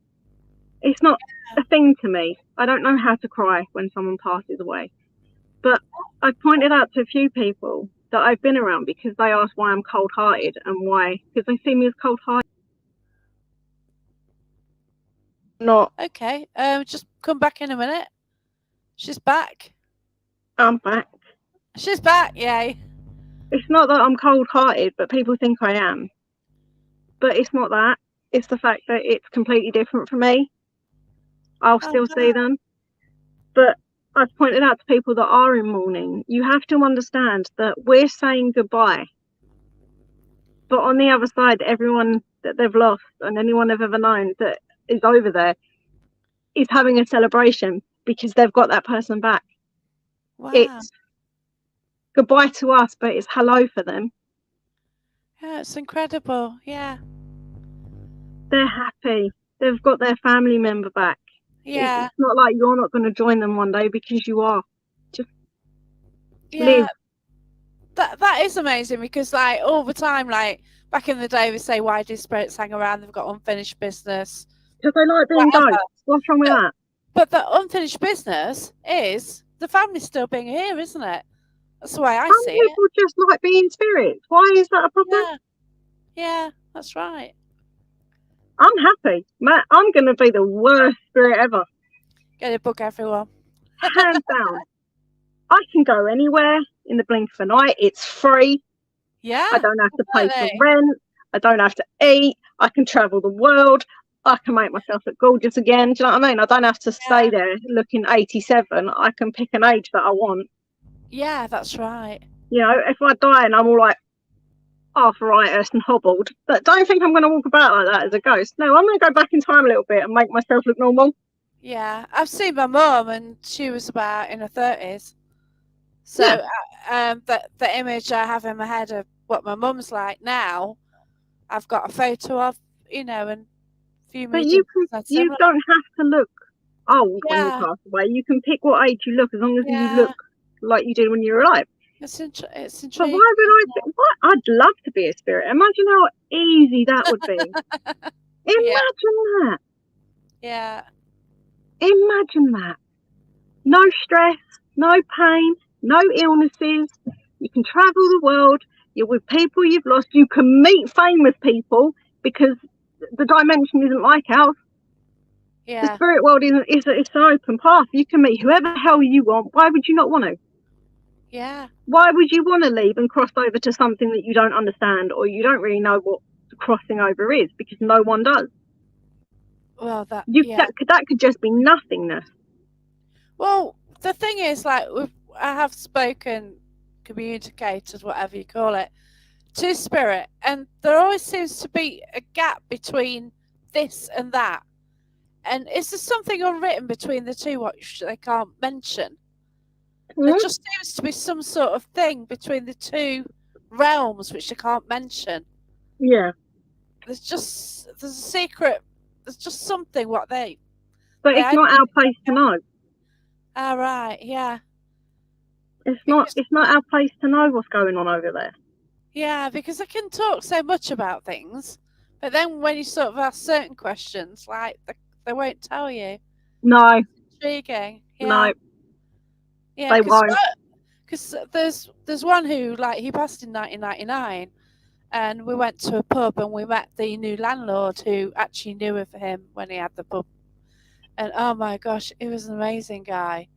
It's not a thing to me. I don't know how to cry when someone passes away. But I've pointed out to a few people that I've been around because they ask why I'm cold hearted and why, because they see me as cold hearted. Not, Okay. Just come back in a minute. She's back. I'm back. She's back. Yay. It's not that I'm cold hearted, but people think I am. But it's not that. It's the fact that it's completely different from me. I'll Oh, still see wow. them. But I've pointed out to people that are in mourning, you have to understand that we're saying goodbye. But on the other side, everyone that they've lost and anyone they've ever known that is over there is having a celebration because they've got that person back. Wow. It's goodbye to us, but it's hello for them. Yeah, it's incredible. Yeah. They're happy. They've got their family member back. Yeah. It's not like you're not going to join them one day because you are. Just Yeah. live. That is amazing because, like, all the time, like, back in the day, we say, why do spirits hang around? They've got unfinished business. Because they like being Whatever. ghosts. What's wrong with that? But the unfinished business is the family still being here, isn't it? That's the way I Some see it. people just like being spirits. Why is that a problem? Yeah. Yeah, that's right. I'm happy. Matt, I'm going to be the worst spirit ever. Get a book, everyone. Hands down. I can go anywhere in the blink of an eye. It's free. Yeah. I don't have to pay for Definitely. rent. I don't have to eat. I can travel the world. I can make myself look gorgeous again. Do you know what I mean? I don't have to stay Yeah. there looking 87. I can pick an age that I want. Yeah, that's right. You know, if I die and I'm all like arthritis and hobbled, but don't think I'm going to walk about like that as a ghost. No, I'm going to go back in time a little bit and make myself look normal. Yeah, I've seen my mum, and she was about in her 30s. So, Yeah. the image I have in my head of what my mum's like now, I've got a photo of, and a few But meetings that's you similar. don't have to look old when you Yeah, pass away. You can pick what age you look as long as you yeah, look like you did when you were alive. it's But intriguing. why would I? What? I'd love to be a spirit. Imagine how easy that would be. Yeah, Imagine that. yeah, Imagine that. No stress, no pain, no illnesses. You can travel the world. You're with people you've lost. You can meet famous people because the dimension isn't like ours. The yeah, spirit world is it's an open path. You can meet whoever the hell you want. Why would you not want to? yeah. Why would you want to leave and cross over to something that you don't understand or you don't really know what crossing over is? Because no one does. Well, That could just be nothingness. Well, the thing is, like, I have spoken, communicated, whatever you call it, to spirit, and there always seems to be a gap between this and that. And is there something unwritten between the two which they can't mention? There Mm? just seems to be some sort of thing between the two realms which I can't mention. Yeah, There's a secret. There's just something what but they it's not our place to know. all right, yeah, It's not. because It's not our place to know what's going on over there. because I can talk so much about things, but then when you sort of ask certain questions, like they won't tell you. No, Intriguing, yeah, no, yeah, they won't. because there's one who like he passed in 1999, and we went to a pub and we met the new landlord who actually knew of him when he had the pub, and oh my gosh, he was an amazing guy,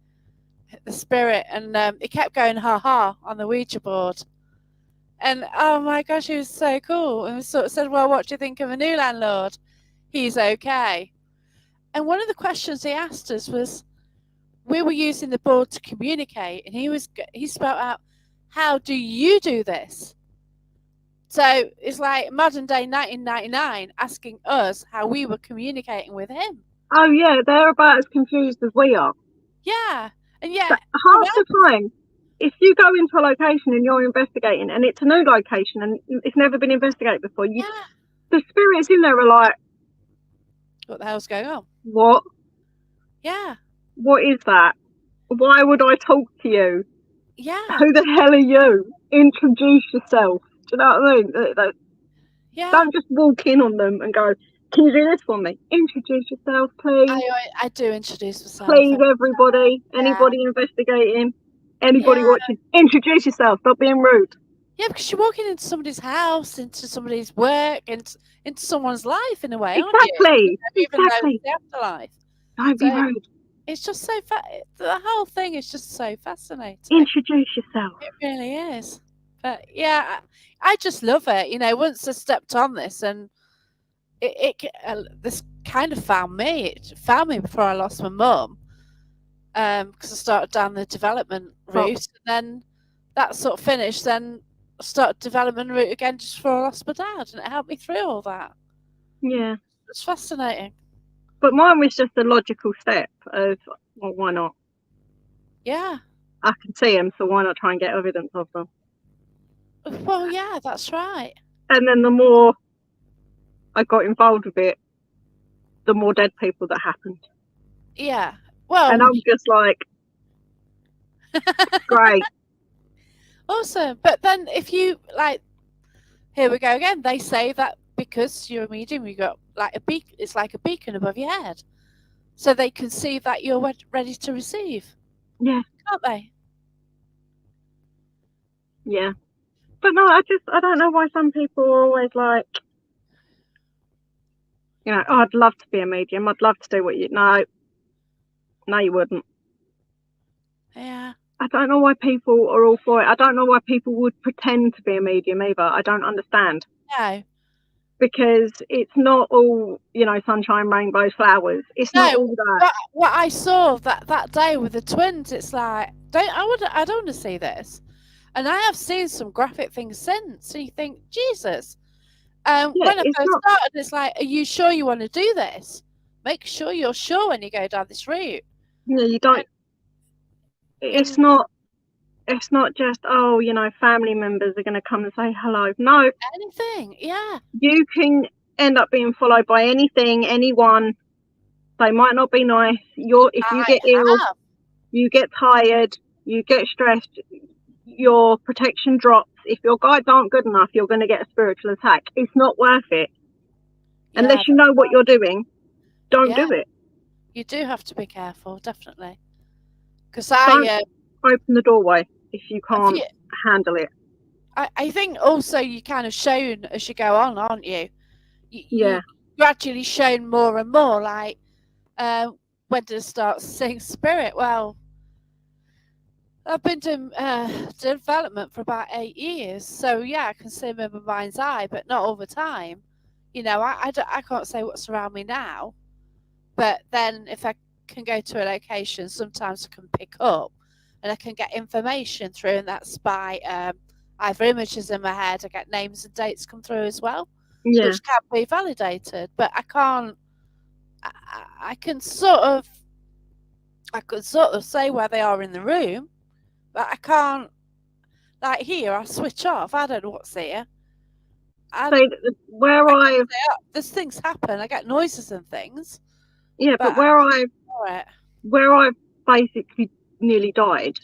the spirit, and he kept going ha ha on the Ouija board. And oh my gosh, he was so cool. And we sort of said, well, what do you think of a new landlord? He's okay. And one of the questions he asked us was, we were using the board to communicate, and he spoke out, how do you do this? So it's like modern day 1999 asking us how we were communicating with him. Oh yeah, they're about as confused as we are. Yeah. And yeah, But half the time, if you go into a location and you're investigating, and it's a new location and it's never been investigated before, yeah. the spirits in there are like, What the hell's going on? what? Yeah. What is that? Why would I talk to you? Yeah. Who the hell are you? Introduce yourself. Do you know what I mean? Yeah. Don't just walk in on them and go, can you do this for me? Introduce yourself, please. I do introduce myself. Please, everybody. Yeah. Anybody investigating? Anybody Yeah. watching? Introduce yourself. Stop being rude. Yeah, because you're walking into somebody's house, into somebody's work, into someone's life in a way, aren't Exactly. you? Even though Exactly. it's the afterlife. Don't be So rude. it's just so the whole thing is just so fascinating. Introduce yourself. It really is. But yeah, I just love it. You know, once I stepped on this, and this kind of found me. It found me before I lost my mum, because I started down the development route, and then that sort of finished. Then I started development route again just before I lost my dad, and it helped me through all that. Yeah. It's fascinating. But mine was just a logical step of, well, why not? Yeah. I can see them, so why not try and get evidence of them? Well, yeah, that's right. And then the more I got involved with it, the more dead people that happened. Yeah. Well, and I'm just like, great. Awesome. But then if you like, here we go again. They say that because you're a medium, you got like it's like a beacon above your head, so they can see that you're ready to receive. Yeah. Can't they? Yeah. But no, I don't know why some people are always like, you know, oh, I'd love to be a medium. I'd love to do what you. No, you wouldn't. Yeah. I don't know why people are all for it. I don't know why people would pretend to be a medium either. I don't understand. No. Because it's not all, you know, sunshine, rainbows, flowers. It's not all that. What I saw that day with the twins, it's like, I don't want to see this. And I have seen some graphic things since. So you think, Jesus. Yeah, when I it's first not- started, it's like, are you sure you want to do this? Make sure you're sure when you go down this route. Yeah, you don't. It's not just, oh, you know, family members are going to come and say hello. No, Anything, yeah. you can end up being followed by anything, anyone. They might not be nice. If you get ill, you get tired, you get stressed, your protection drops. If your guides aren't good enough, you're going to get a spiritual attack. It's not worth it. Yeah, unless you know what you're doing. Don't do it. You do have to be careful, definitely. Because Don't open the doorway if you can't handle it. I think also you kind of shown as you go on, aren't you? Yeah. You gradually shown more and more. Like, when did I start seeing spirit? Well, I've been doing development for about 8 years, so yeah, I can see them in my mind's eye, but not all the time. You know, I can't say what's around me now, but then if I can go to a location, sometimes I can pick up and I can get information through, and that's by either images in my head. I get names and dates come through as well, which can be validated, but I can't. I could sort of say where they are in the room, but I can't. Like here, I switch off. I don't know what's here. So where I've There's things happen. I get noises and things. yeah, But but where I've basically nearly died,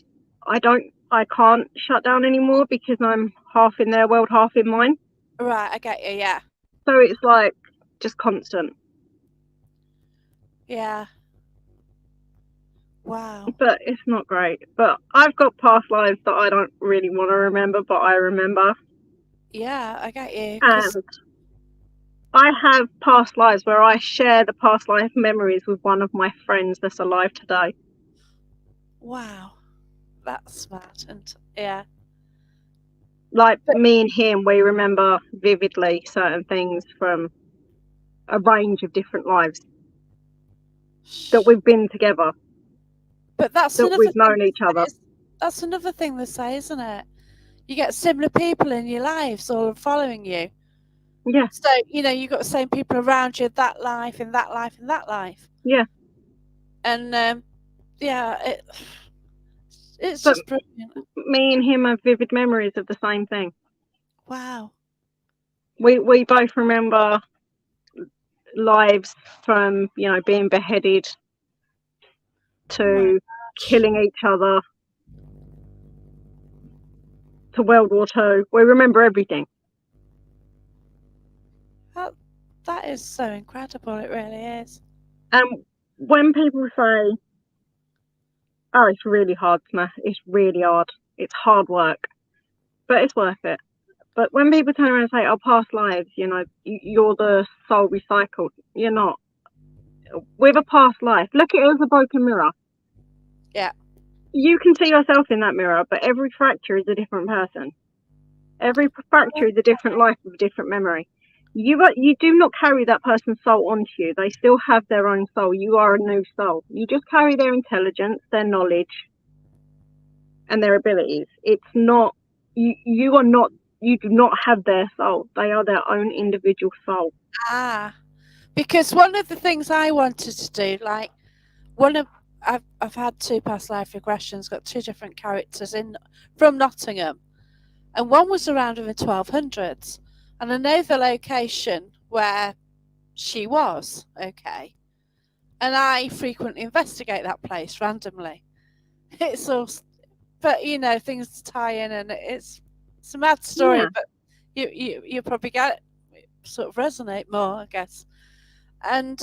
I can't shut down anymore because I'm half in their world, half in mine. Right, I get you. Yeah. So it's like just constant. Yeah. Wow. But it's not great. But I've got past lives that I don't really want to remember, but I remember. Yeah, I get you. And I have past lives where I share the past life memories with one of my friends that's alive today. Wow, that's mad. And yeah. Like me and him, we remember vividly certain things from a range of different lives that we've been together. But that's that another we've thing. known each other. That's another thing they say, isn't it? You get similar people in your lives all following you. Yeah. So, you've got the same people around you, that life, in that life, in that life. Yeah. And, yeah, it's But just brilliant. me and him have vivid memories of the same thing. Wow. We both remember lives from, being beheaded to killing each other to World War II. We remember everything. That is so incredible. It really is. And when people say, oh, it's really hard, it's really hard, it's hard work, but it's worth it. But when people turn around and say, oh, past lives, you're the soul recycled, you're not. With a past life, look at it as a broken mirror. Yeah. You can see yourself in that mirror, but every fracture is a different person. Every fracture is a different life with a different memory. You do not carry that person's soul onto you. They still have their own soul. You are a new soul. You just carry their intelligence, their knowledge, and their abilities. It's not you. You do not have their soul. They are their own individual soul. Because one of the things I wanted to do, like I've had 2 past life regressions, got 2 different characters from Nottingham, and one was around in the 1200s, and I know the location where she was. Okay, and I frequently investigate that place randomly. It's all, but things tie in, and it's a mad story. Yeah. But you probably get it, sort of resonate more, I guess. And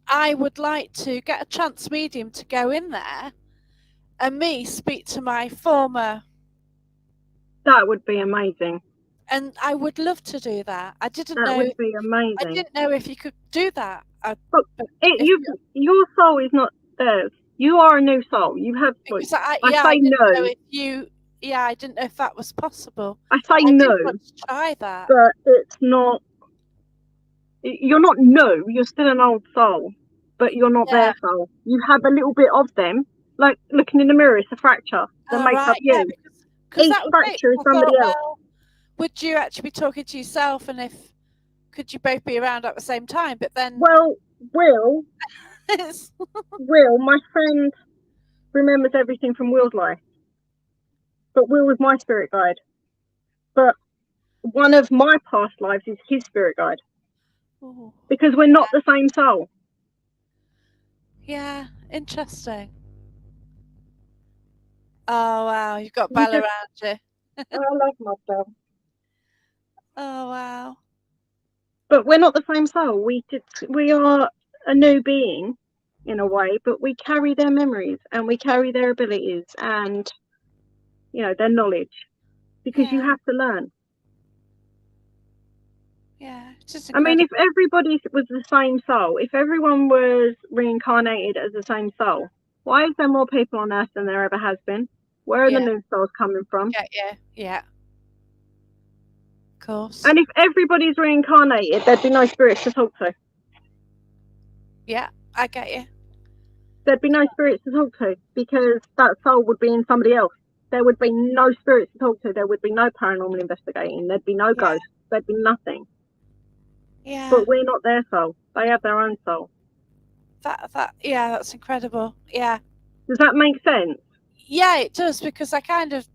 I would like to get a trance medium to go in there and me speak to my former. That would be amazing. And I would love to do that. I didn't know. That would be amazing. I didn't know if you could do that. Your soul is not theirs. You are a new soul. You have choice. I say didn't no. know if you. Yeah, I didn't know if that was possible. I say no. I want to try that. But it's not. You're not new. You're still an old soul, but you're not their soul. You have a little bit of them. Like looking in the mirror, it's a fracture that makes up you. Because each fracture is somebody else. Well, would you actually be talking to yourself, and could you both be around at the same time? But then, well, Will, my friend, remembers everything from Will's life, but Will was my spirit guide. But one of my past lives is his spirit guide. Ooh, because we're not the same soul. Yeah, interesting. Oh wow, you've got Bella around you. I love myself. Oh wow. But we're not the same soul. We are a new being in a way, but we carry their memories and we carry their abilities and their knowledge, because you have to learn. Yeah, it's just incredible. I mean, if everybody was the same soul, if everyone was reincarnated as the same soul, why is there more people on Earth than there ever has been? Where are the new souls coming from? Yeah. Of course. And if everybody's reincarnated, there'd be no spirits to talk to. Yeah, I get you. There'd be no spirits to talk to, because that soul would be in somebody else. There would be no spirits to talk to. There would be no paranormal investigating. There'd be no ghosts. There'd be nothing. Yeah. But we're not their soul. They have their own soul. That's incredible. Yeah. Does that make sense? Yeah, it does, because it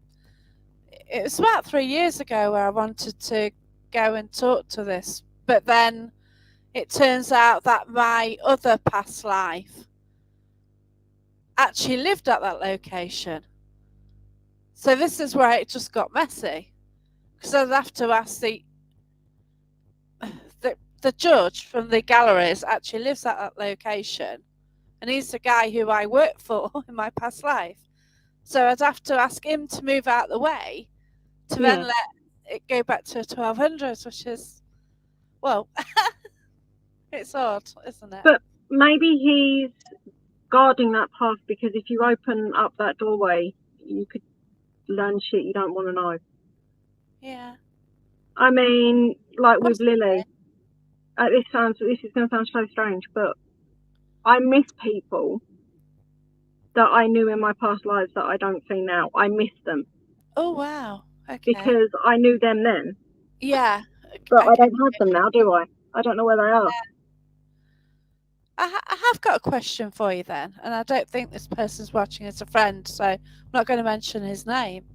was about 3 years ago where I wanted to go and talk to this, but then it turns out that my other past life actually lived at that location. So this is where it just got messy, because I'd have to ask the judge from the galleries actually lives at that location, and he's the guy who I worked for in my past life. So I'd have to ask him to move out the way to then Yeah. let it go back to 1200s, which is, well, it's odd, isn't it? But maybe he's guarding that path, because if you open up that doorway, you could learn shit you don't want to know. Yeah. I mean, like with Possibly. Lily, this is going to sound so strange, but I miss people that I knew in my past lives that I don't see now. I miss them Oh, wow. Okay. because I knew them then, Yeah. but I Okay. don't have them now, do I? I don't know where they are. I have got a question for you then, and I don't think this person's watching as a friend, so I'm not going to mention his name.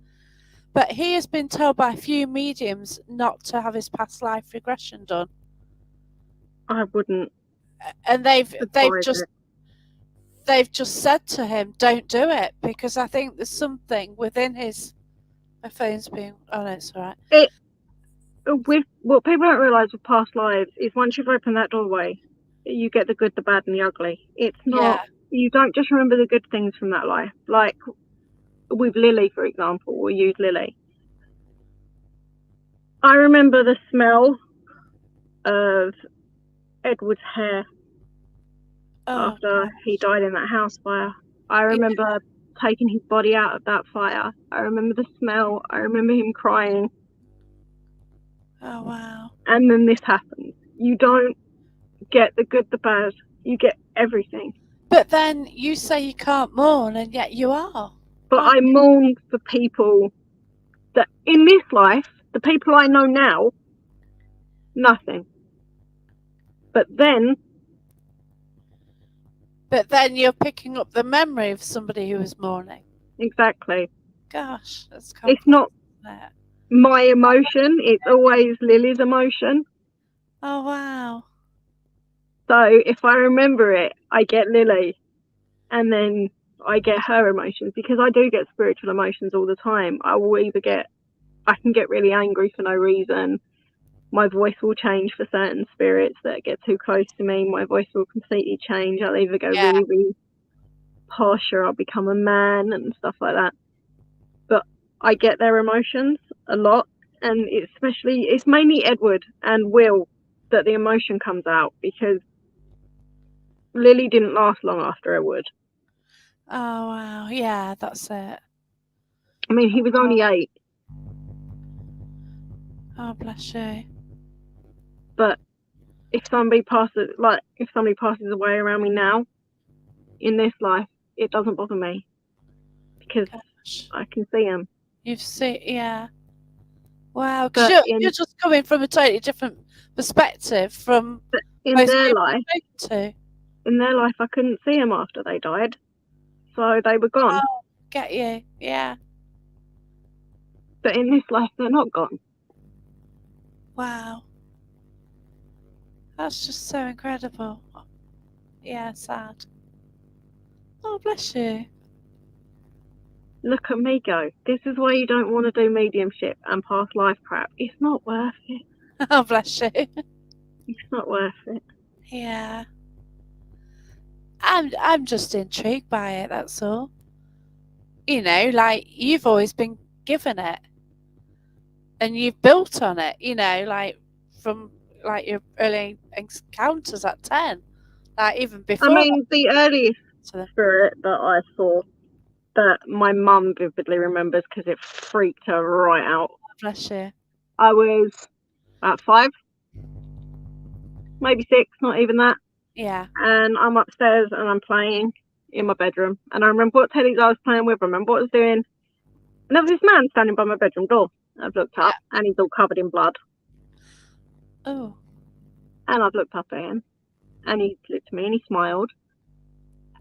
But he has been told by a few mediums not to have his past life regression done, I wouldn't and they've advise just it. they've just said to him, "Don't do it," because I think there's something within his. My phone's being. Oh no, it's all right. With what people don't realise with past lives is once you've opened that doorway, you get the good, the bad, and the ugly. It's not. Yeah. You don't just remember the good things from that life. Like with Lily, for example, we'll use Lily. I remember the smell of Edward's hair Oh after God. he died in that house fire. I remember taking his body out of that fire. I remember the smell. I remember him crying. Oh wow. And then this happens. You don't get the good, the bad. You get everything. But then you say you can't mourn, and yet you are. But I mourn for people that in this life, the people I know now, nothing. But then you're picking up the memory of somebody who was mourning. exactly. Gosh, that's complex. It's not Isn't it? my emotion, it's always Lily's emotion. Oh wow. So if I remember it, I get Lily, and then I get her emotions, because I do get spiritual emotions all the time. I can get really angry for no reason. My voice will change for certain spirits that get too close to me. My voice will completely change. I'll either go Yeah. really, really posh, or I'll become a man and stuff like that. But I get their emotions a lot, and it's mainly Edward and Will that the emotion comes out, because Lily didn't last long after Edward. Oh wow. Yeah, that's it. I mean, he was only 8, Oh bless you. but if somebody passes away around me now in this life, it doesn't bother me, because Gosh. I can see him. You've seen, yeah. Wow, because But you're just coming from a totally different perspective from in most their people life, I've spoken to. I couldn't see them after they died, so they were gone. Oh, get you. Yeah. But in this life, they're not gone. Wow. That's just so incredible. Yeah, sad. Oh, bless you. Look at me go. This is why you don't want to do mediumship and past life crap. It's not worth it. Oh, bless you. It's not worth it. Yeah. I'm just intrigued by it, that's all. You know, like you've always been given it and you've built on it, you know, like from like your early encounters at 10. Like even before I mean, the earliest that. spirit that I saw that my mum vividly remembers, because it freaked her right out. Bless you. I was at 5, maybe 6, not even that. Yeah. And I'm upstairs and I'm playing in my bedroom. And I remember what teddies I was playing with. I remember what I was doing. And there was this man standing by my bedroom door. I've looked up and he's all covered in blood. Oh. And I've looked up at him and he looked at me and he smiled.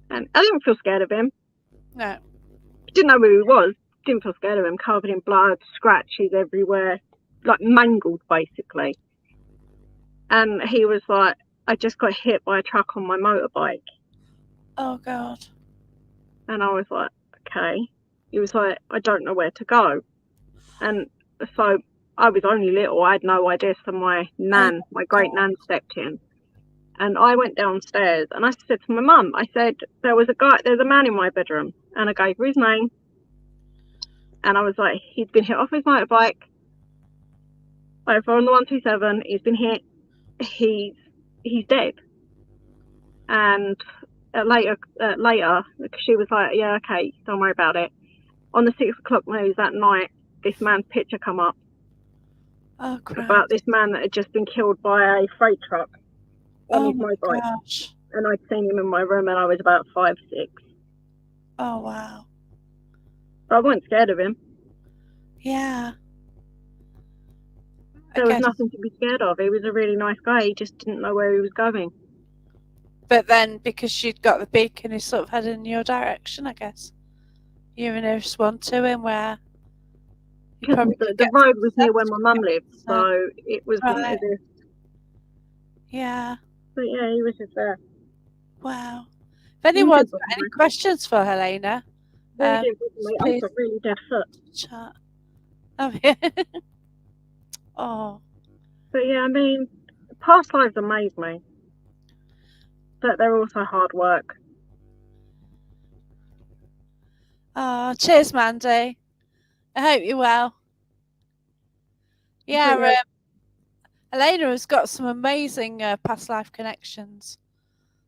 And I didn't feel scared of him. No. Didn't know who he was. Didn't feel scared of him. Covered in blood, scratches everywhere, like mangled basically. And he was like, I just got hit by a truck on my motorbike. Oh God. And I was like, okay. He was like, I don't know where to go. And so I was only little. I had no idea. So my great nan stepped in. And I went downstairs and I said to my mum, I said, there's a man in my bedroom. And I gave her his name. And I was like, he's been hit off his motorbike over on the 127. He's been hit. He's dead. And later, she was like, yeah, okay, don't worry about it. On the 6 o'clock news that night, this man's picture come up. Oh, crap. About this man that had just been killed by a freight truck on his motorbike. Gosh. And I'd seen him in my room and I was about 5, 6. Oh, wow. I wasn't scared of him. Yeah. There was nothing to be scared of. He was a really nice guy. He just didn't know where he was going. But then, because she'd got the beacon, he sort of headed in your direction, I guess. You were nearest one to him where... Because the road was near where my mum lived, so it was as if... Yeah. But yeah, he was just there. Wow. If anyone's got any questions for Helena, I've got really deaf foot. Chat. Oh, yeah. Oh. But yeah, I mean, past lives amaze me. But they're also hard work. Oh, cheers, Mandy. I hope you're well. Yeah, Helena has got some amazing past life connections.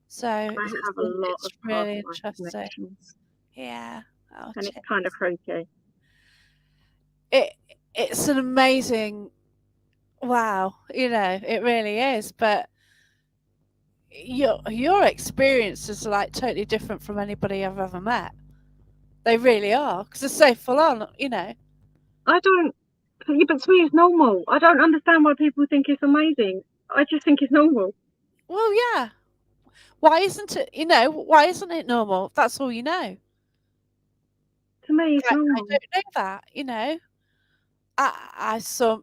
So I have a lot of really past life connections. Yeah. Oh, and it's kind of freaky. It's an amazing, wow, it really is. But your experiences are like totally different from anybody I've ever met. They really are, because they're so full on, I don't. But to me, it's normal. I don't understand why people think it's amazing. I just think it's normal. Well, yeah. Why isn't it? Why isn't it normal? That's all you know. To me, it's normal. I don't know that.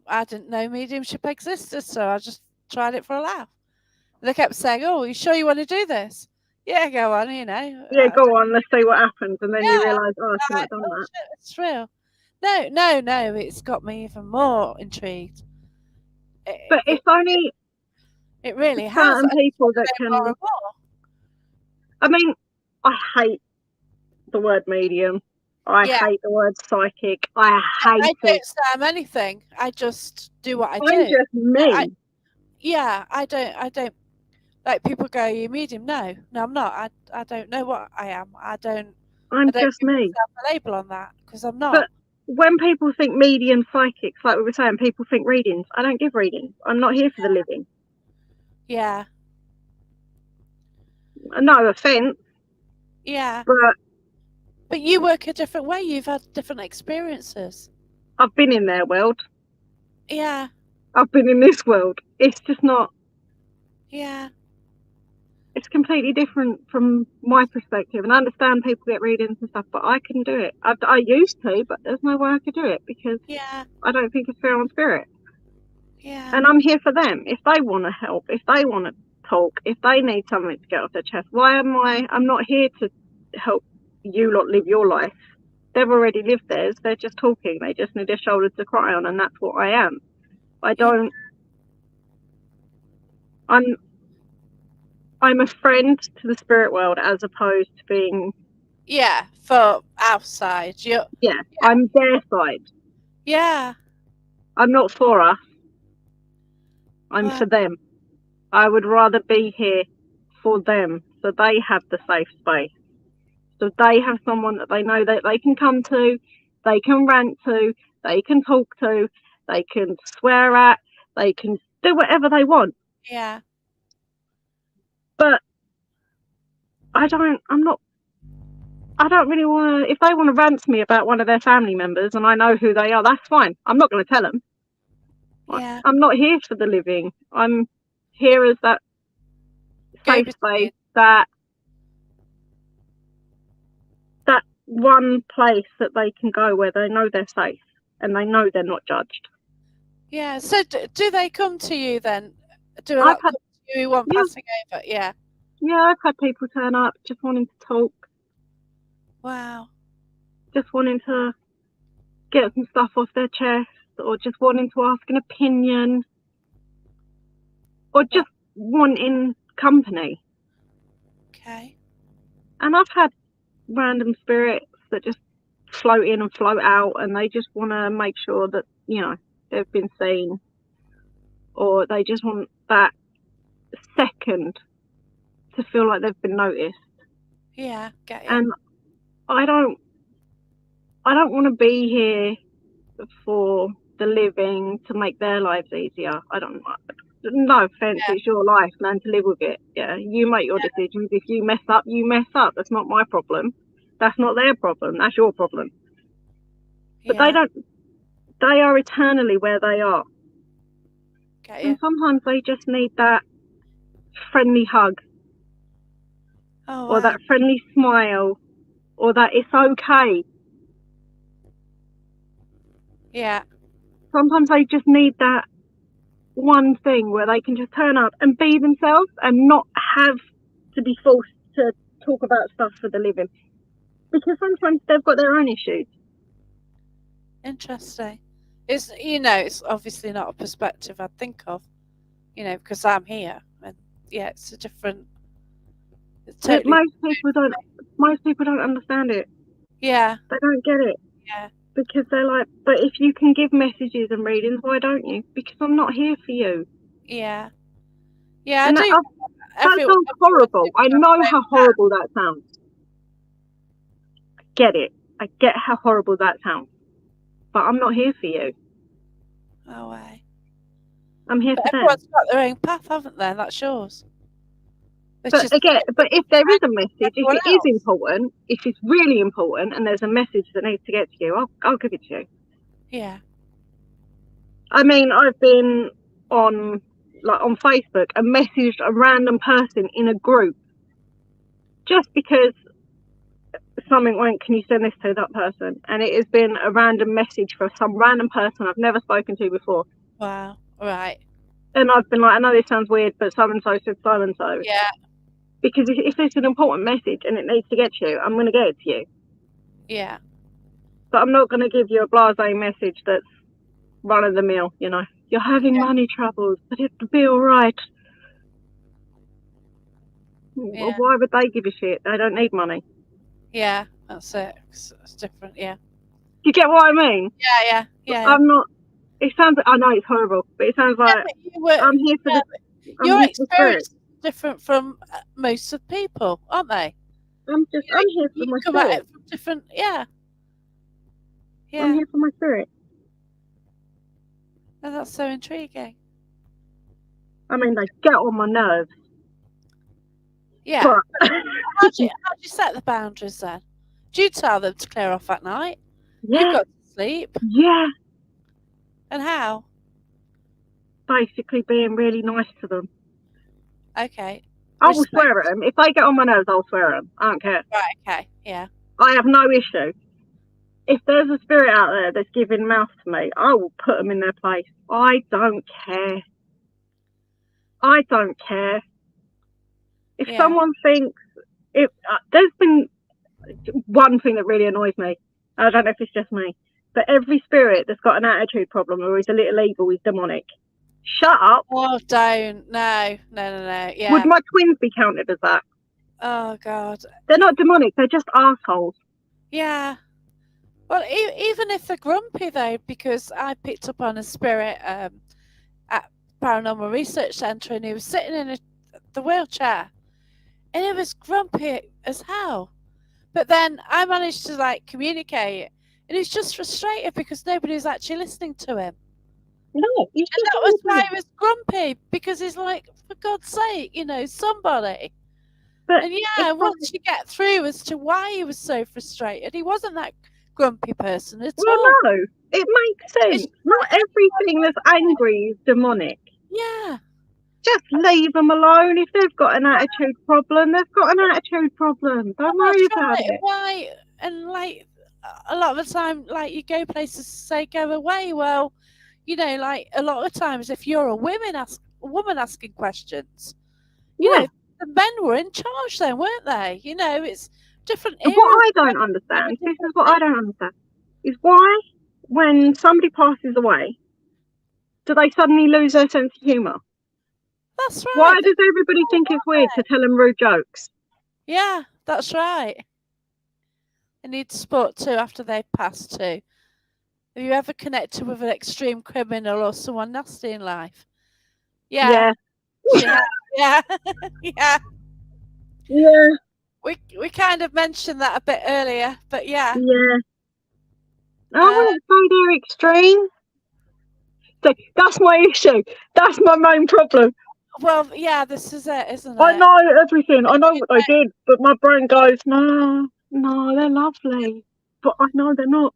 I didn't know mediumship existed, so I just tried it for a laugh. They kept saying, "Oh, you sure you want to do this?" Yeah, go on. Yeah, go on. Let's see what happens, and then you realise, oh, I shouldn't have done that. Shit, it's real. No. It's got me even more intrigued. But it's only it really certain has. people that can. I mean, I hate the word medium. I hate the word psychic. I hate it. I don't say I'm anything. I just do what I do. I'm just me. I don't. Like, people go, "You medium?" No, I'm not. I don't know what I am. I'm just me. A label on that because I'm not. But when people think medium psychics, like we were saying, people think readings. I don't give readings. I'm not here for the living. Yeah. No offense. Yeah. But you work a different way. You've had different experiences. I've been in their world. Yeah. I've been in this world. It's just not. Yeah. It's completely different from my perspective. And I understand people get readings and stuff, but I couldn't do it. I used to, but there's no way I could do it because I don't think it's fair on spirit. Yeah. And I'm here for them. If they want to help, if they want to talk, if they need something to get off their chest, I'm not here to help you lot live your life. They've already lived theirs. They're just talking. They just need a shoulder to cry on, and that's what I am. I'm a friend to the spirit world as opposed to being... Yeah, for outside. I'm their side. Yeah. I'm not for us. I'm for them. I would rather be here for them so they have the safe space. So they have someone that they know that they can come to, they can rant to, they can talk to, they can swear at, they can do whatever they want. Yeah. But I don't really want to, if they want to rant to me about one of their family members and I know who they are, that's fine. I'm not going to tell them. Yeah. I'm not here for the living. I'm here as that safe space, that one place that they can go where they know they're safe and they know they're not judged. Yeah. So do they come to you then? Do a I've lot had, come to you who want yeah, passing over? Yeah. I've had people turn up just wanting to talk, Wow. just wanting to get some stuff off their chest, or just wanting to ask an opinion, or just wanting company. Okay. And I've had random spirits that just float in and float out, and they just want to make sure that, they've been seen, or they just want that second to feel like they've been noticed. Yeah. Get you. And I don't want to be here for the living to make their lives easier. I don't. No offense, Yeah. it's your life, learn to live with it. Yeah, you make your decisions. If you mess up, you mess up. That's not my problem. That's not their problem. That's your problem. But Yeah. they are eternally where they are. Get And you. sometimes they just need that friendly hug, Oh or wow. that friendly smile, or that it's okay. Yeah. Sometimes they just need that one thing where they can just turn up and be themselves and not have to be forced to talk about stuff for the living. Because sometimes they've got their own issues. Interesting. It's obviously not a perspective I'd think of, because I'm here, and yeah, it's a different. It's totally. Most people don't understand it. Yeah. They don't get it. Yeah. Because they're like, but if you can give messages and readings, why don't you? Because I'm not here for you. Yeah. Yeah. And I do. that sounds horrible. I know how horrible that sounds. I get it. I get how horrible that sounds. But I'm not here for you. No way. I'm here But for them. everyone's got their own path, haven't they? That's yours. But if there is a message, if it is important, if it's really important, and there's a message that needs to get to you, I'll give it to you. Yeah. I mean, I've been on Facebook and messaged a random person in a group just because something went, can you send this to that person? And it has been a random message for some random person I've never spoken to before. Wow. Right. And I've been like, I know this sounds weird, but so-and-so said so-and-so. Yeah. Because if it's an important message and it needs to get to you, I'm going to get it to you. Yeah. But I'm not going to give you a blasé message that's run of the mill, You're having money troubles, but it'll be all right. Yeah. Why would they give a shit? They don't need money. Yeah. That's it. It's different. Yeah. You get what I mean? Yeah. Yeah. I'm not. It sounds. I know it's horrible, but it sounds like I'm here for the. Your experience is different from most of people, aren't they? I'm here for my come spirit. at it from different. Yeah. Yeah. I'm here for my spirit. Oh, that's so intriguing. I mean, they get on my nerves. Yeah. But how do you set the boundaries then? Do you tell them to clear off at night? Yeah. You've got to sleep. Yeah. And how? Basically being really nice to them. Okay. I will swear at them. If they get on my nerves, I'll swear at them. I don't care. Right, okay, yeah. I have no issue. If there's a spirit out there that's giving mouth to me, I will put them in their place. I don't care. I don't care. If someone thinks... there's been one thing that really annoys me. I don't know if it's just me. But every spirit that's got an attitude problem or is a little evil is demonic. Shut up. Oh, don't. No. Yeah. Would my twins be counted as that? Oh, God. They're not demonic. They're just assholes. Yeah. Well, even if they're grumpy, though, because I picked up on a spirit at Paranormal Research Centre and he was sitting in the wheelchair and he was grumpy as hell. But then I managed to, communicate and he's just frustrated because nobody's actually listening to him. No, and that was why he was grumpy, because he's like, for God's sake, somebody. But and once you get through as to why he was so frustrated, he wasn't that grumpy person at all. Well, no, it makes sense. Not everything that's angry is demonic. Yeah. Just leave them alone. If they've got an attitude problem, they've got an attitude problem. Don't worry about it. Why? and like a lot of the time, like you go places to say go away. Well, like a lot of times, if you're a woman asking questions, Yeah. the men were in charge then, weren't they? It's different And what eras. I don't There were understand, this is different what I things. don't understand, is why, when somebody passes away, do they suddenly lose their sense of humour? That's Why right. does everybody think it's weird to tell them rude jokes? Yeah, that's right. They need support too after they've passed too. Have you ever connected with an extreme criminal or someone nasty in life? Yeah, Yeah. she has. Yeah, yeah. Yeah. We kind of mentioned that a bit earlier, but yeah. Yeah. I Uh, wouldn't say they're extreme. So that's my issue. That's my main problem. well, yeah, this is it, isn't I it? know everything. I know You what they did, but my brain goes, no, no, they're lovely. But I know they're not.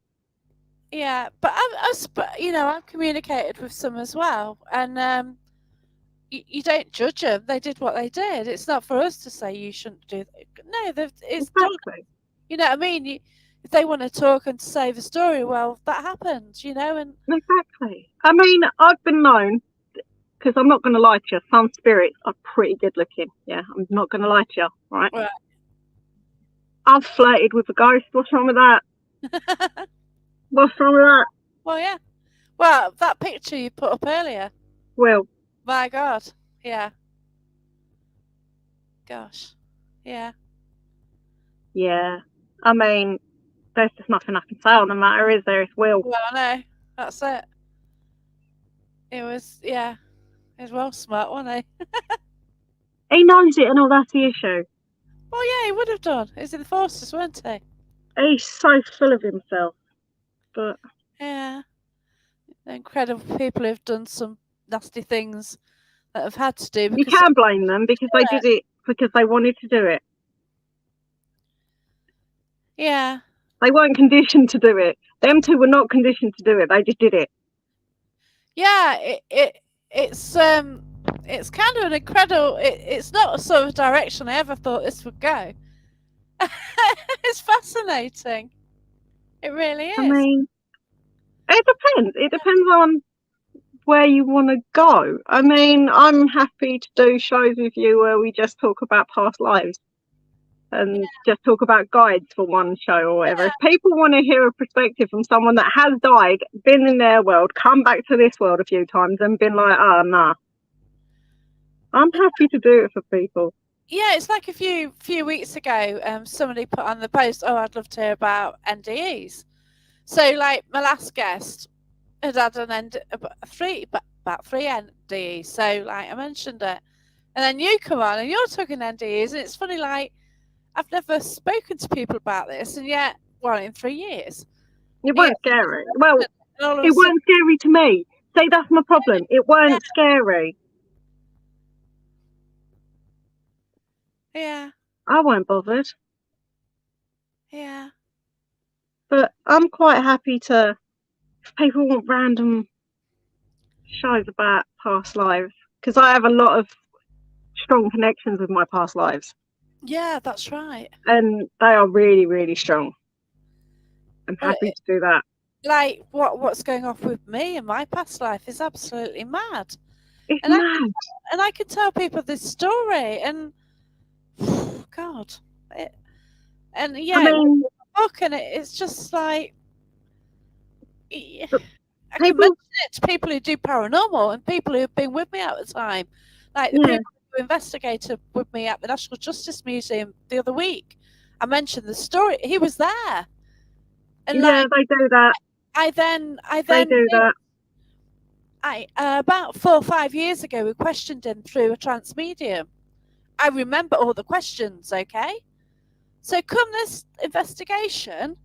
Yeah, but I've communicated with some as well, and you don't judge them. They did what they did. It's not for us to say you shouldn't do that. No, it's done. Exactly. You know what I mean? If they want to talk and say the story, well, that happened. And Exactly. I mean, I've been known, because I'm not going to lie to you, some spirits are pretty good looking. Yeah, I'm not going to lie to you, right? right. I've flirted with a ghost. What's wrong with that? What's wrong with that? Well, yeah. Well, that picture you put up earlier. Well, My God. Yeah. Gosh. Yeah. yeah. I mean, there's just nothing I can say on the matter, is there? It's Will. Well, no, that's it. It was, yeah. He was well smart, wasn't he? He knows it and all, that's the issue. Well, yeah, he would have done. He's in the forces, weren't he? He's so full of himself. But Yeah. Incredible people who've done some nasty things that have had to do you because can't blame them because they did it because they wanted to do it. yeah. They weren't conditioned to do it. Them two were not conditioned to do it. They just did it. Yeah, it's kind of an incredible it's not a sort of direction I ever thought this would go. It's fascinating. It really I is. mean, it depends. It depends on where you want to go. I mean, I'm happy to do shows with you where we just talk about past lives and just talk about guides for one show or whatever. If people want to hear a perspective from someone that has died, been in their world, come back to this world a few times and been like, oh, nah, I'm happy to do it for people. Yeah, it's like a few weeks ago, somebody put on the post, "Oh, I'd love to hear about NDEs." So, like, my last guest had about three NDEs. So, like, I mentioned it, and then you come on and you're talking NDEs, and it's funny, like, I've never spoken to people about this, and yet, well, in 3 years, It yeah, weren't scary. Well, and all of a it sudden, weren't scary to me. See, that's my problem. It weren't scary. yeah, I weren't bothered. yeah, But I'm quite happy to, if people want random shows about past lives, because I have a lot of strong connections with my past lives, yeah, that's right. and they are really, really strong. I'm Well, happy to do that. like what's going off with me in my past life is absolutely mad, It's and mad. I can tell people this story, and God, and I yeah, it was mean, a book, and it's just like I can people, mention it to people who do paranormal and people who have been with me at the time, like the yeah, people who investigated with me at the National Justice Museum the other week. I mentioned the story; he was there, and yeah, like they do that. I then They do that. I about 4 or 5 years ago, we questioned him through a trance medium. I remember all the questions, okay? So, come this investigation,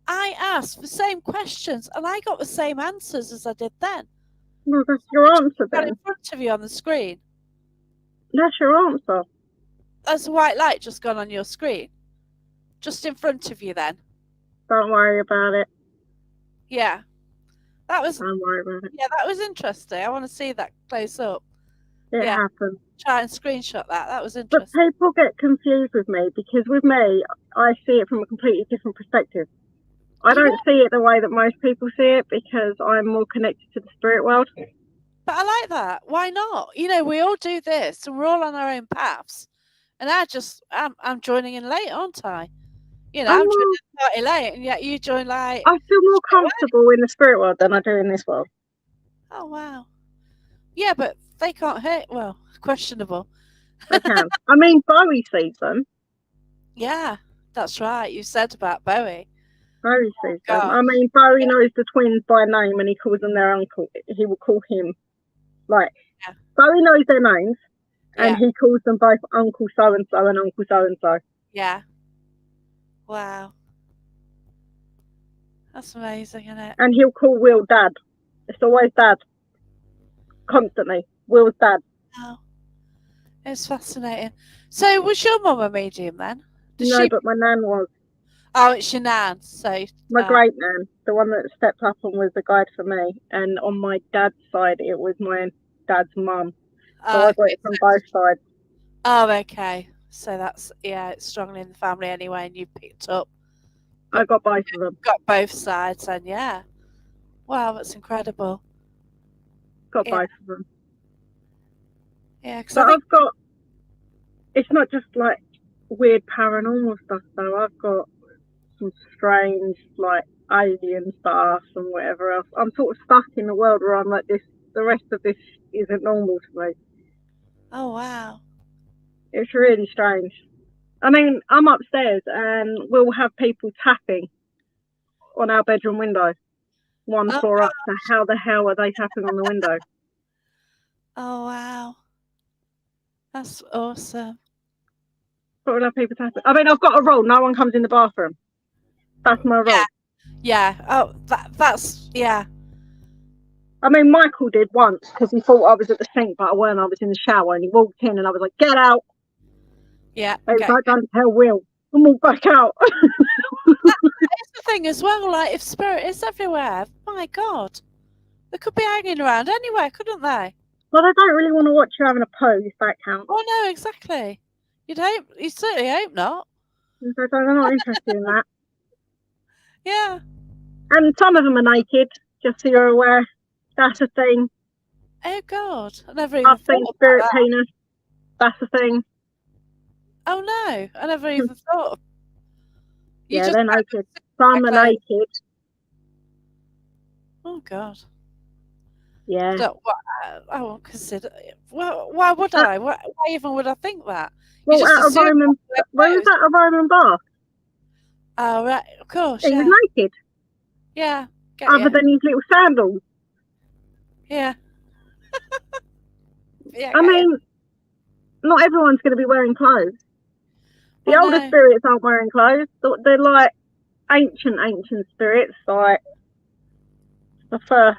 I asked the same questions and I got the same answers as I did then. Well, that's your answer Got in then. front of you on the screen. That's your answer. There's a white light just gone on your screen, just in front of you. Then, Don't worry about it. yeah, that was Don't worry about it. yeah, that was interesting. I want to see that close up. It Yeah, happens. try and screenshot that. That was But interesting. people get confused with me because with me, I see it from a completely different perspective. I You don't are, see it the way that most people see it because I'm more connected to the spirit world. but I like that. Why not? We all do this, and we're all on our own paths. And I'm joining in late, aren't I? I'm I'm joining more, the party late, and yet you join like I feel more straight away. comfortable in the spirit world than I do in this world. Oh wow. Yeah, but they can't hurt. Well, questionable. They can. I mean, Bowie sees them. Yeah, that's right. You said about Bowie. Bowie sees them. God. I mean, Bowie Yeah, knows the twins by name and he calls them their uncle. He will call him, like, yeah, Bowie knows their names and yeah, he calls them both Uncle so and so and Uncle so and so. yeah. Wow, that's amazing, isn't it? And he'll call Will Dad. It's always Dad. Constantly. Will's dad. Wow, it's fascinating. So, was your mum a medium then? Does No, she? but my nan was. Oh, it's your nan. So, My great nan, the one that stepped up and was the guide for me. And on my dad's side, it was my dad's mum. So I got okay. it from both sides. Oh, okay. So that's it's strongly in the family anyway, and you picked up, I got got both of them. got both sides, and yeah. Wow, that's incredible. Got Yeah, both of them. yeah. Because I But think I've got, it's not just like weird paranormal stuff though. I've got some strange like alien stuff and whatever else. I'm sort of stuck in the world where I'm like this. The rest of this isn't normal to me. oh wow. It's really strange. I mean, I'm upstairs and we'll have people tapping on our bedroom window, one Oh, floor up. So how the hell are they tapping on the window? oh wow. That's awesome. But we'll have people tapping. I mean, I've got a rule: no one comes in the bathroom. That's my Yeah, rule. yeah. Oh, that's yeah. I mean, Michael did once because he thought I was at the sink, but I weren't. I was in the shower, and he walked in, and I was like, "Get out!" Yeah, And he's okay. like, "Don't tell Will," and walked back out. That's the thing as well. Like, if spirit is everywhere, my God, they could be hanging around anywhere, couldn't they? But I don't really want to watch you having a pose. If that counts. Oh no, exactly. You'd hope. You certainly hope not. I'm not interested in that. Yeah. And some of them are naked, just so you're aware. That's a thing. Oh God, I never even I've seen thought about spirit that. penis. That's a thing. Oh no, I never even thought. You Yeah, just they're naked. Some are clothes. naked. Oh God. Yeah. So, what, I won't consider. Well, why would Uh, I? Why even would I think that? You well, just at a assume Roman, they're where was clothes. that? A Roman bath. Oh right, of course, He was yeah, naked, yeah, get other you, than his little sandals. yeah, yeah, I get you. mean, not everyone's going to be wearing clothes. The Well, older no, spirits aren't wearing clothes. They're like ancient spirits, like the first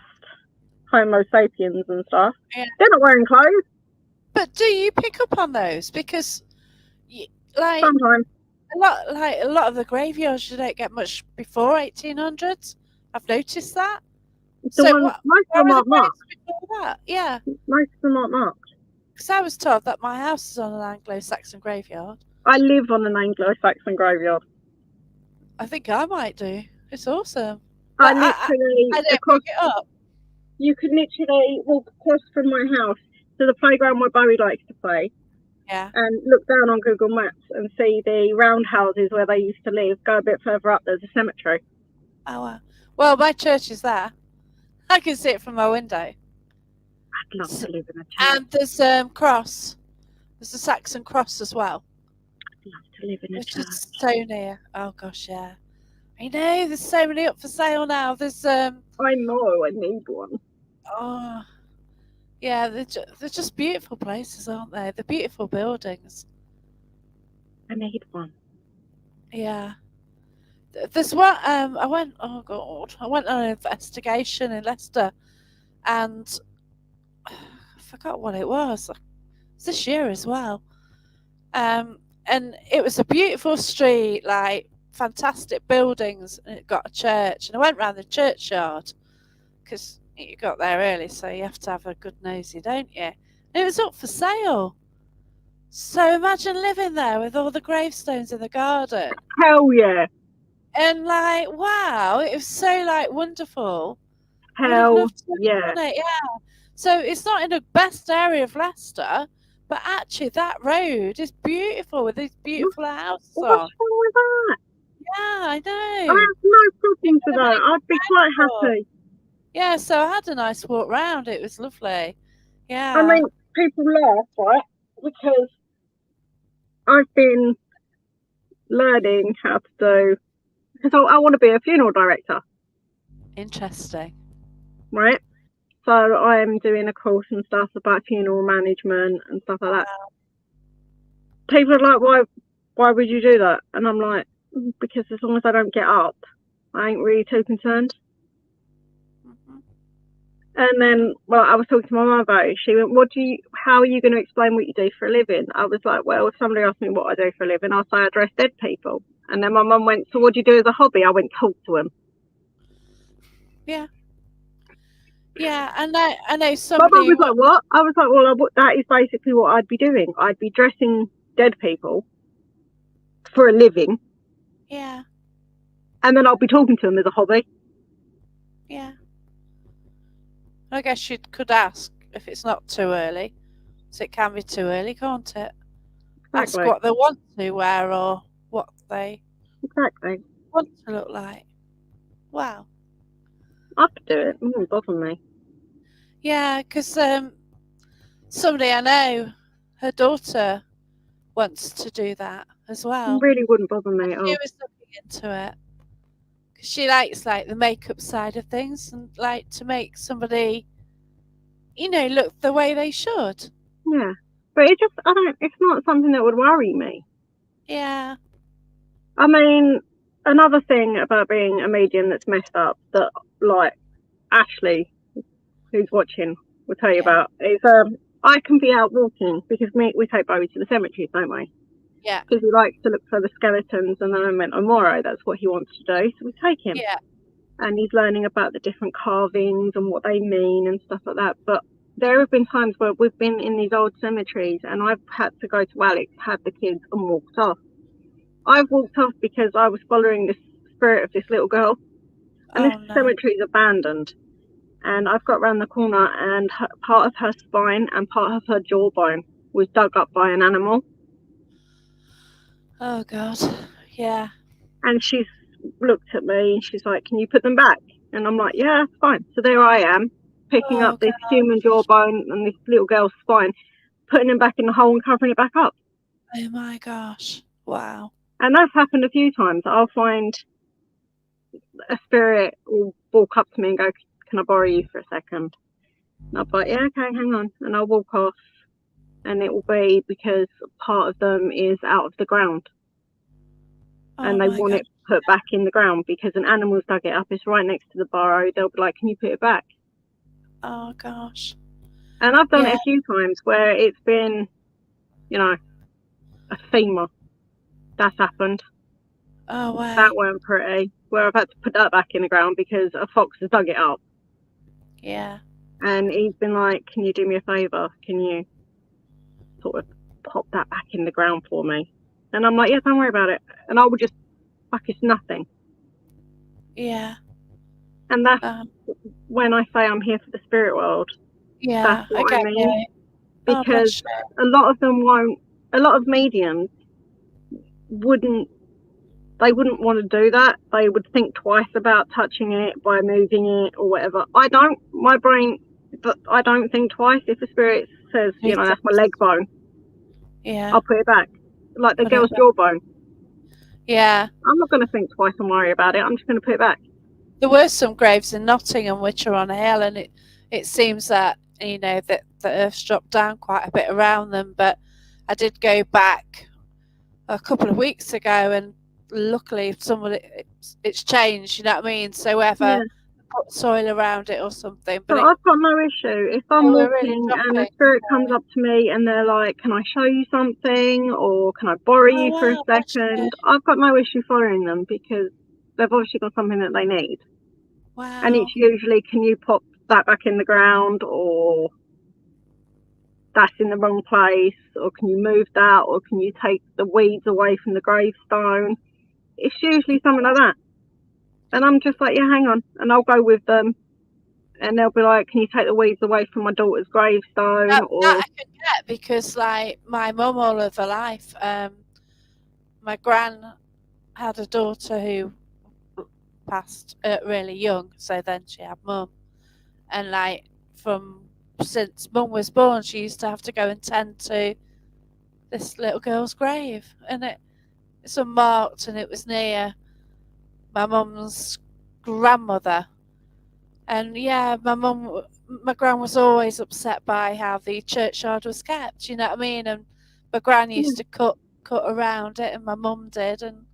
Homo sapiens and stuff. yeah. They're not wearing clothes But do you pick up on those? Because, y like sometimes. a lot of the graveyards, you don't get much before 1800s. I've noticed that. The So ones, what? most of Where them are the aren't marked. graves before that? Yeah, Most of them aren't marked. because I was told that my house is on an Anglo-Saxon graveyard. I live on an Anglo-Saxon graveyard. I think I might do. It's awesome, I but literally I don't across. pick it up. You could literally walk across from my house to the playground where Bowie likes to play, Yeah. and look down on Google Maps and see the roundhouses where they used to live. Go a bit further up, there's a cemetery. Oh wow. Well, my church is there. I can see it from my window. I'd love S to live in a church. And there's cross. There's a Saxon cross as well, I'd love to live in a which church. is so near. Oh gosh, yeah. I know. There's so many up for sale now. There's I know I need one. oh yeah, they're just beautiful places, aren't they? They're beautiful buildings. I need one. Yeah. There's one. I went. Oh God, I went on an investigation in Leicester, and I forgot what it was. It's this year as well. And it was a beautiful street, like fantastic buildings, and it got a church. And I went round the churchyard because you got there early, so you have to have a good nosy, don't you? And it was up for sale. So imagine living there with all the gravestones in the garden. Hell yeah. And like, wow, it was so like wonderful. I would have Hell loved to have yeah. done it, yeah. So it's not in the best area of Leicester, but actually that road is beautiful with these beautiful houses What's on. wrong with that? Yeah, I I know. have no You're problems with gonna that. make me I'd be quite proud. happy. Yeah, so I had a nice walk round. It was lovely. I Yeah. mean, people laugh, right? Because I've been learning how to do, because I want to be a funeral director, Interesting. right? So I'm doing a course and stuff about funeral management and stuff like that. Wow. People are like, why would you do that? And I'm like, because as long as I don't get up, I ain't really too concerned. Mhm. And then, well, I was talking to my mum about it. She went, how are you going to explain what you do for a living? I was like, well, if somebody asked me what I do for a living, I'll say I dress dead people. And then my mum went, so what do you do as a hobby? I went, talk to them. Yeah. Yeah, and I know My mum somebody was like, what? I was like, well, that is basically what I'd be doing. I'd be dressing dead people for a living, yeah, and then I'll be talking to them as a hobby. yeah. I guess you could ask if it's not too early. So it can be too early, can't it? Ask Exactly. what they want to wear or what they Exactly. want to look like. Wow. I'd do it. It wouldn't bother me. Yeah, because somebody I know, her daughter wants to do that as It well. really wouldn't bother me at She all. was looking into it because she likes like the makeup side of things and like to make somebody, look the way they should. Yeah. But it just, I don't, it's not something that would worry me. Yeah, I mean, another thing about being a medium that's messed up that, like, Ashley, who's watching, will tell you yeah, about is I can be out walking because we take Bowie to the cemeteries, don't we? yeah, Because he likes to look for the skeletons and the memento mori. That's what he wants to do. So we take him, yeah. and he's learning about the different carvings and what they mean and stuff like that. But there have been times where we've been in these old cemeteries, and I've had to go to Alex, had the kids, and walked off. I've walked off because I was following the spirit of this little girl, and this Oh no. cemetery is abandoned. And I've got round the corner, and part of her spine and part of her jawbone was dug up by an animal. Oh God. Yeah. And she's looked at me and she's like, "Can you put them back?" And I'm like, "Yeah, it's fine." So there I am, picking up Oh this God. human jawbone and this little girl's spine, putting them back in the hole and covering it back up. Oh my gosh. Wow. And that's happened a few times. I'll find a spirit will walk up to me and go, "Can I borrow you for a second?" And I'll be like, "Yeah, okay, hang on." And I'll walk off, and it will be because part of them is out of the ground Oh and they my want God. it put back in the ground because an animal's dug it up. It's right next to the burrow. They'll be like, "Can you put it back?" Oh gosh. And I've done it Yeah. a few times where it's been, you know, a femur. That's happened. Oh That way. weren't pretty. Where I've had to put that back in the ground because a fox has dug it up. Yeah. And he's been like, "Can you do me a favour? Can you sort of pop that back in the ground for me?" And I'm like, "Yeah, don't worry about it." And I will just, like, it's nothing. Yeah. And that's Um. when I say I'm here for the spirit world. That's Yeah. I what I get mean. you. Oh Because bless you. a lot of them won't, a lot of mediums wouldn't, they wouldn't want to do that. They would think twice about touching it by moving it or whatever. I don't, my brain, but I don't think twice. If a spirit says, Me that's my too. leg bone, Yeah. I'll put it back. Like the Put it girl's back. jawbone. Yeah. I'm not going to think twice and worry about it. I'm just going to put it back. There were some graves in Nottingham which are on a hill, and it seems that that the earth's dropped down quite a bit around them. But I did go back a couple of weeks ago, and luckily somebody it's changed. You know what I mean? So whether Yeah. put soil around it or something, So but I've got no issue. If they I'm were really walking and a dropping. spirit comes up to me and they're like, "Can I show you something?" or "Can I borrow Oh you for a wow, bless you. second?" I've got no issue following them because they've obviously got something that they need. And it's Wow. usually, "Can you pop that back in the ground?" or that's in the wrong place, or can you move that, or can you take the weeds away from the gravestone? It's usually something like that. And I'm just like, yeah, hang on. And I'll go with them. And they'll be like, can you take the weeds away from my daughter's gravestone? That Or I can get, because like my mum all of her life, my gran had a daughter who passed really young, so then she had mum, and like since mum was born, she used to have to go and tend to this little girl's grave, and it's unmarked, and it was near my mum's grandmother. And yeah, my gran was always upset by how the churchyard was kept. You know what I mean? And my gran used to cut around it, and my mum did. And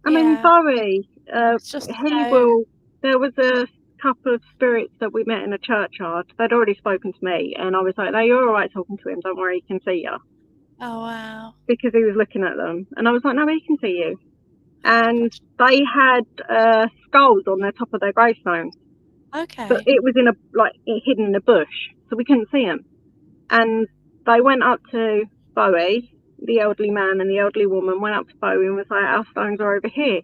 I mean, yeah, Bowie, it's just so. there was a couple of spirits that we met in a churchyard. They'd already spoken to me, and I was like, no, you're all right talking to him. Don't worry, he can see you. Oh wow. Because he was looking at them. And I was like, no, he can see you. Oh, And they had skulls on the top of their gravestones. okay. But it was hidden in a bush, so we couldn't see him. And they went up to Bowie, the elderly man and the elderly woman went up to Bowie and was like, our stones are over here.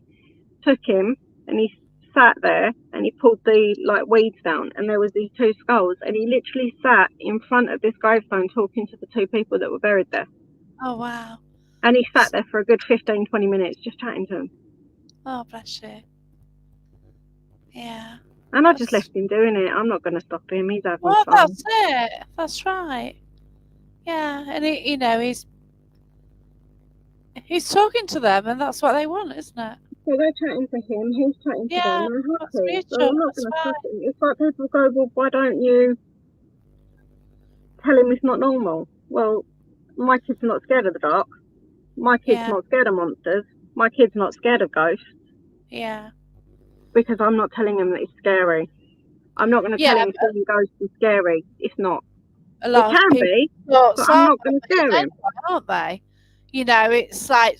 Took him, and he sat there, and he pulled the weeds down, and there was these two skulls, and he literally sat in front of this gravestone talking to the two people that were buried there. Oh wow. And he sat there for a good 15-20 minutes just chatting to them. Oh bless you. Yeah. And I just left him doing it. I'm not going to stop him. He's having Well, fun. that's it. That's right. Yeah, and he's talking to them, and that's what they want, isn't it? So they're chatting to him, he's chatting to them, and they're that's happy. mutual. So I'm not going to stop him. It's like people go, well, why don't you tell him it's not normal? Well, my kid's not scared of the dark. My kid's not scared of monsters. My kid's not scared of ghosts. Yeah. Because I'm not telling him that it's scary. I'm not going to tell him seeing ghosts is scary. It's not. It can be, but I'm not going to scare him. Aren't they? You know, it's like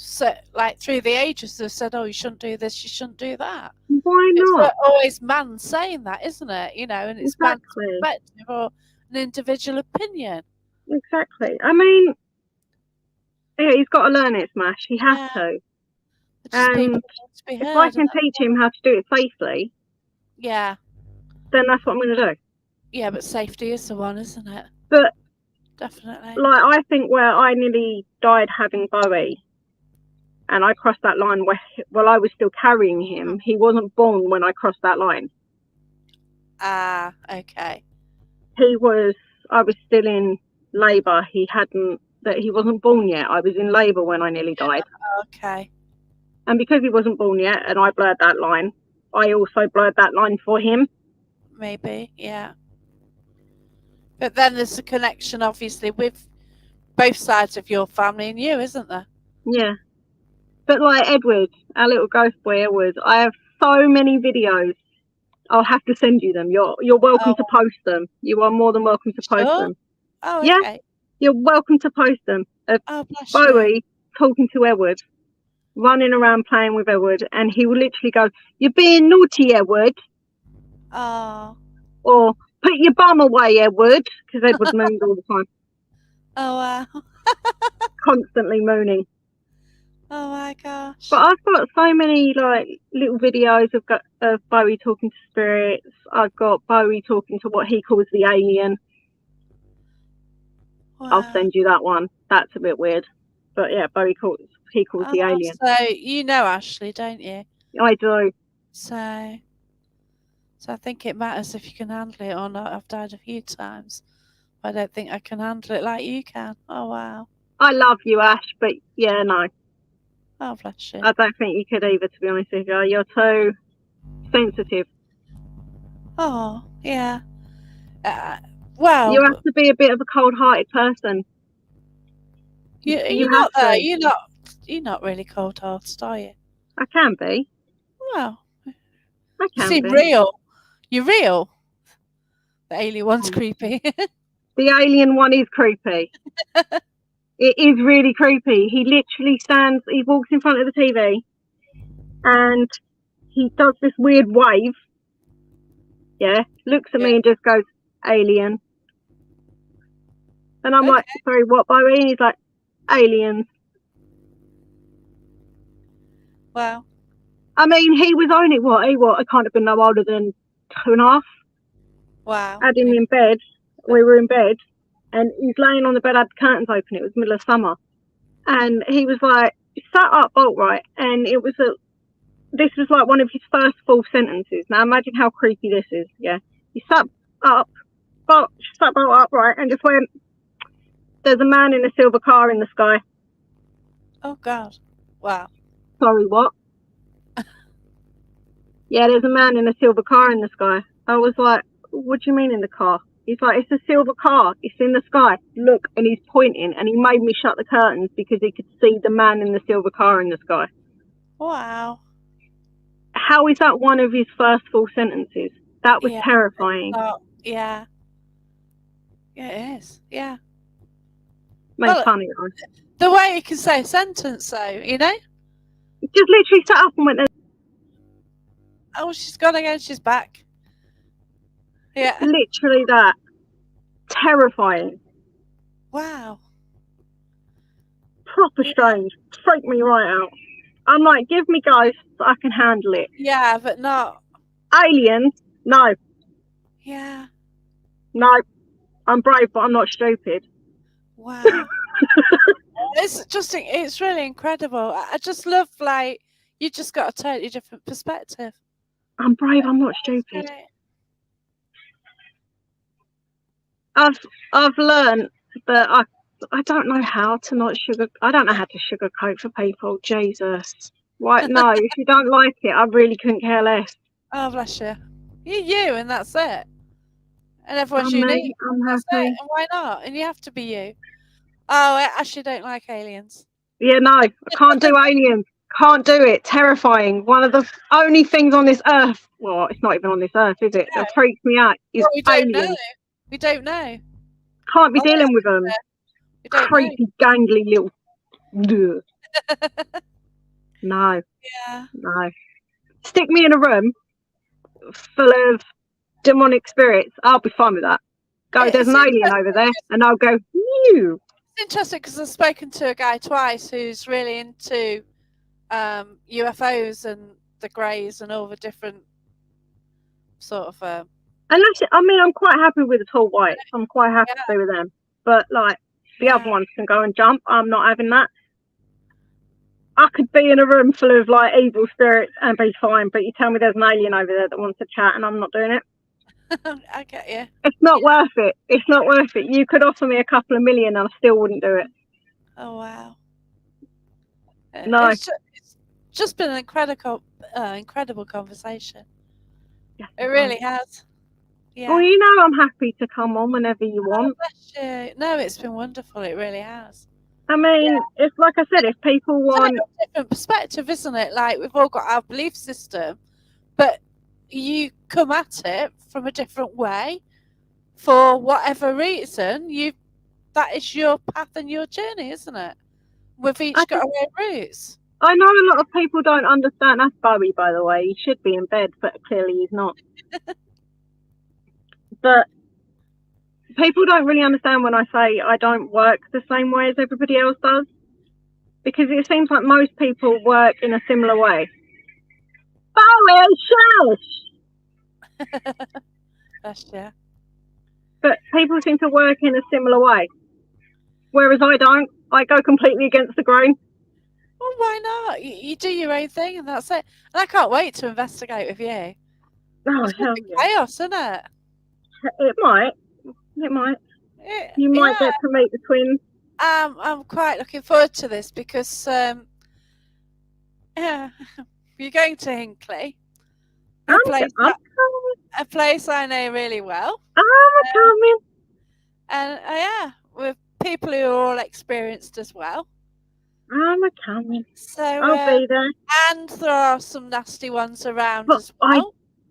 through the ages they've said, oh, you shouldn't do this, you shouldn't do that. Why not? It's always man saying that, isn't it? You know, and it's man's perspective or an individual opinion. Exactly. I mean, yeah, he's got to learn it, Smash. He has to. And if I can teach him how to do it safely, then that's what I'm going to do. Yeah, but safety is the one, isn't it? But definitely. Like, I think where I nearly died having Bowie, and I crossed that line while I was still carrying him. He wasn't born when I crossed that line. Ah, okay. I was still in labour. He wasn't born yet. I was in labour when I nearly died. Okay. And because he wasn't born yet, and I blurred that line, I also blurred that line for him. Maybe, yeah. But then there's a connection, obviously, with both sides of your family and you, isn't there? Yeah. But like Edward, our little ghost boy Edward, I have so many videos. I'll have to send you them. You're welcome to post them. You are more than welcome to post them. Oh, okay. Yeah, you're welcome to post them. Bless Bowie you. talking to Edward, running around playing with Edward, and he will literally go, "You're being naughty, Edward." Oh. Or "Put your bum away, Edward," because Edward moans all the time. Oh wow. Constantly mooning. Oh my gosh. But I've got so many little videos of Bowie talking to spirits. I've got Bowie talking to what he calls the alien. Wow. I'll send you that one. That's a bit weird. But yeah, Bowie calls the alien. So you know Ashley, don't you? I do. So I think it matters if you can handle it or not. I've died a few times. I don't think I can handle it like you can. Oh wow. I love you, Ash, but yeah, no. Oh, bless you. I don't think you could either, to be honest with you. You're too sensitive. Oh, yeah. Well, you have to be a bit of a cold-hearted person. You're not there. You're not really cold-hearted, are you? I can be. Well, I can seem be. real. You're real. The alien one's creepy. The alien one is creepy. It is really creepy. He literally he walks in front of the TV and he does this weird wave. Yeah. Looks at me and just goes, "Alien." And I'm Okay. like, sorry, what, Bowie? And he's like, aliens. Wow. I mean, he was only, I can't have been no older than 2.5. Wow. Had him in bed. We were in bed. And he's laying on the bed, had the curtains open. It was middle of summer. And he was like, he sat up bolt right. And this was like one of his first full sentences. Now imagine how creepy this is. Yeah. He up, sat bolt upright and just went, there's a man in a silver car in the sky. Oh God. Wow. Sorry, what? Yeah, there's a man in a silver car in the sky. I was like, what do you mean in the car? He's like, it's a silver car. It's in the sky. Look, and he's pointing, and he made me shut the curtains because he could see the man in the silver car in the sky. Wow. How is that one of his first full sentences? That was Yeah. terrifying. Yeah. Yeah, it is. Yeah. Made Well, funny though. the way you can say a sentence, though, you know? Just literally sat up and went, Oh, she's gone again. She's back. Yeah. literally that. Terrifying. Wow. Proper strange. Freaked me right out. I'm like, give me ghosts, I can handle it. Yeah, but not. Aliens? No. Yeah. No. I'm brave, but I'm not stupid. Wow. It's really incredible. I just love, like, you just got a totally different perspective. I'm brave, I'm not stupid. Right. I've learned that I don't know how to not I don't know how to sugarcoat for people. Jesus. Right, no, if you don't like it, I really couldn't care less. Oh, bless you. You're you, and that's it. And everyone's I'm unique. me, I'm That's happy. it. And why not? And you have to be you. Oh, I actually don't like aliens. Yeah, no, I can't do aliens. Can't do it. Terrifying. One of the only things on this earth, well, it's not even on this earth, is it? No. That freaks me out is Well, we don't aliens. know. We don't know. Can't be Oh, dealing with them. We don't Creepy, gangly little. Ugh. No, Yeah. no. Stick me in a room full of demonic spirits. I'll be fine with that. Go, there's an alien over there, and I'll go, you. It's interesting because I've spoken to a guy twice who's really into UFOs and the greys and all the different sort of. And that's it. I mean, I'm quite happy with the tall whites. I'm quite happy to stay with them. But like the other ones can go and jump. I'm not having that. I could be in a room full of like evil spirits and be fine, but you tell me there's an alien over there that wants to chat, and I'm not doing it. I get you. It's not worth it. It's not worth it. You could offer me a couple of million, and I still wouldn't do it. Oh wow. No. It's just been an incredible conversation. Yeah, it really has. Yeah. Well, you know, I'm happy to come on whenever you want. Bless you. No, it's been wonderful. It really has. I mean, it's like I said, if people want a different perspective, isn't it? Like we've all got our belief system, but you come at it from a different way for whatever reason. That is your path and your journey, isn't it? We've each got our own routes. I know a lot of people don't understand. That's Bowie, by the way. He should be in bed, but clearly he's not. But people don't really understand when I say I don't work the same way as everybody else does, because it seems like most people work in a similar way. Bowie, shush! That's But people seem to work in a similar way, whereas I don't. I go completely against the grain. Well, why not? You do your own thing, and that's it. And I can't wait to investigate with you. Oh, It's hell yeah. Chaos, isn't it? It might. It might. You might get to meet the twins. I'm quite looking forward to this because you're going to Hinckley, a place I know really well. I'm coming. And with people who are all experienced as well. I'm coming. So I'll be there. And there are some nasty ones around but as well. I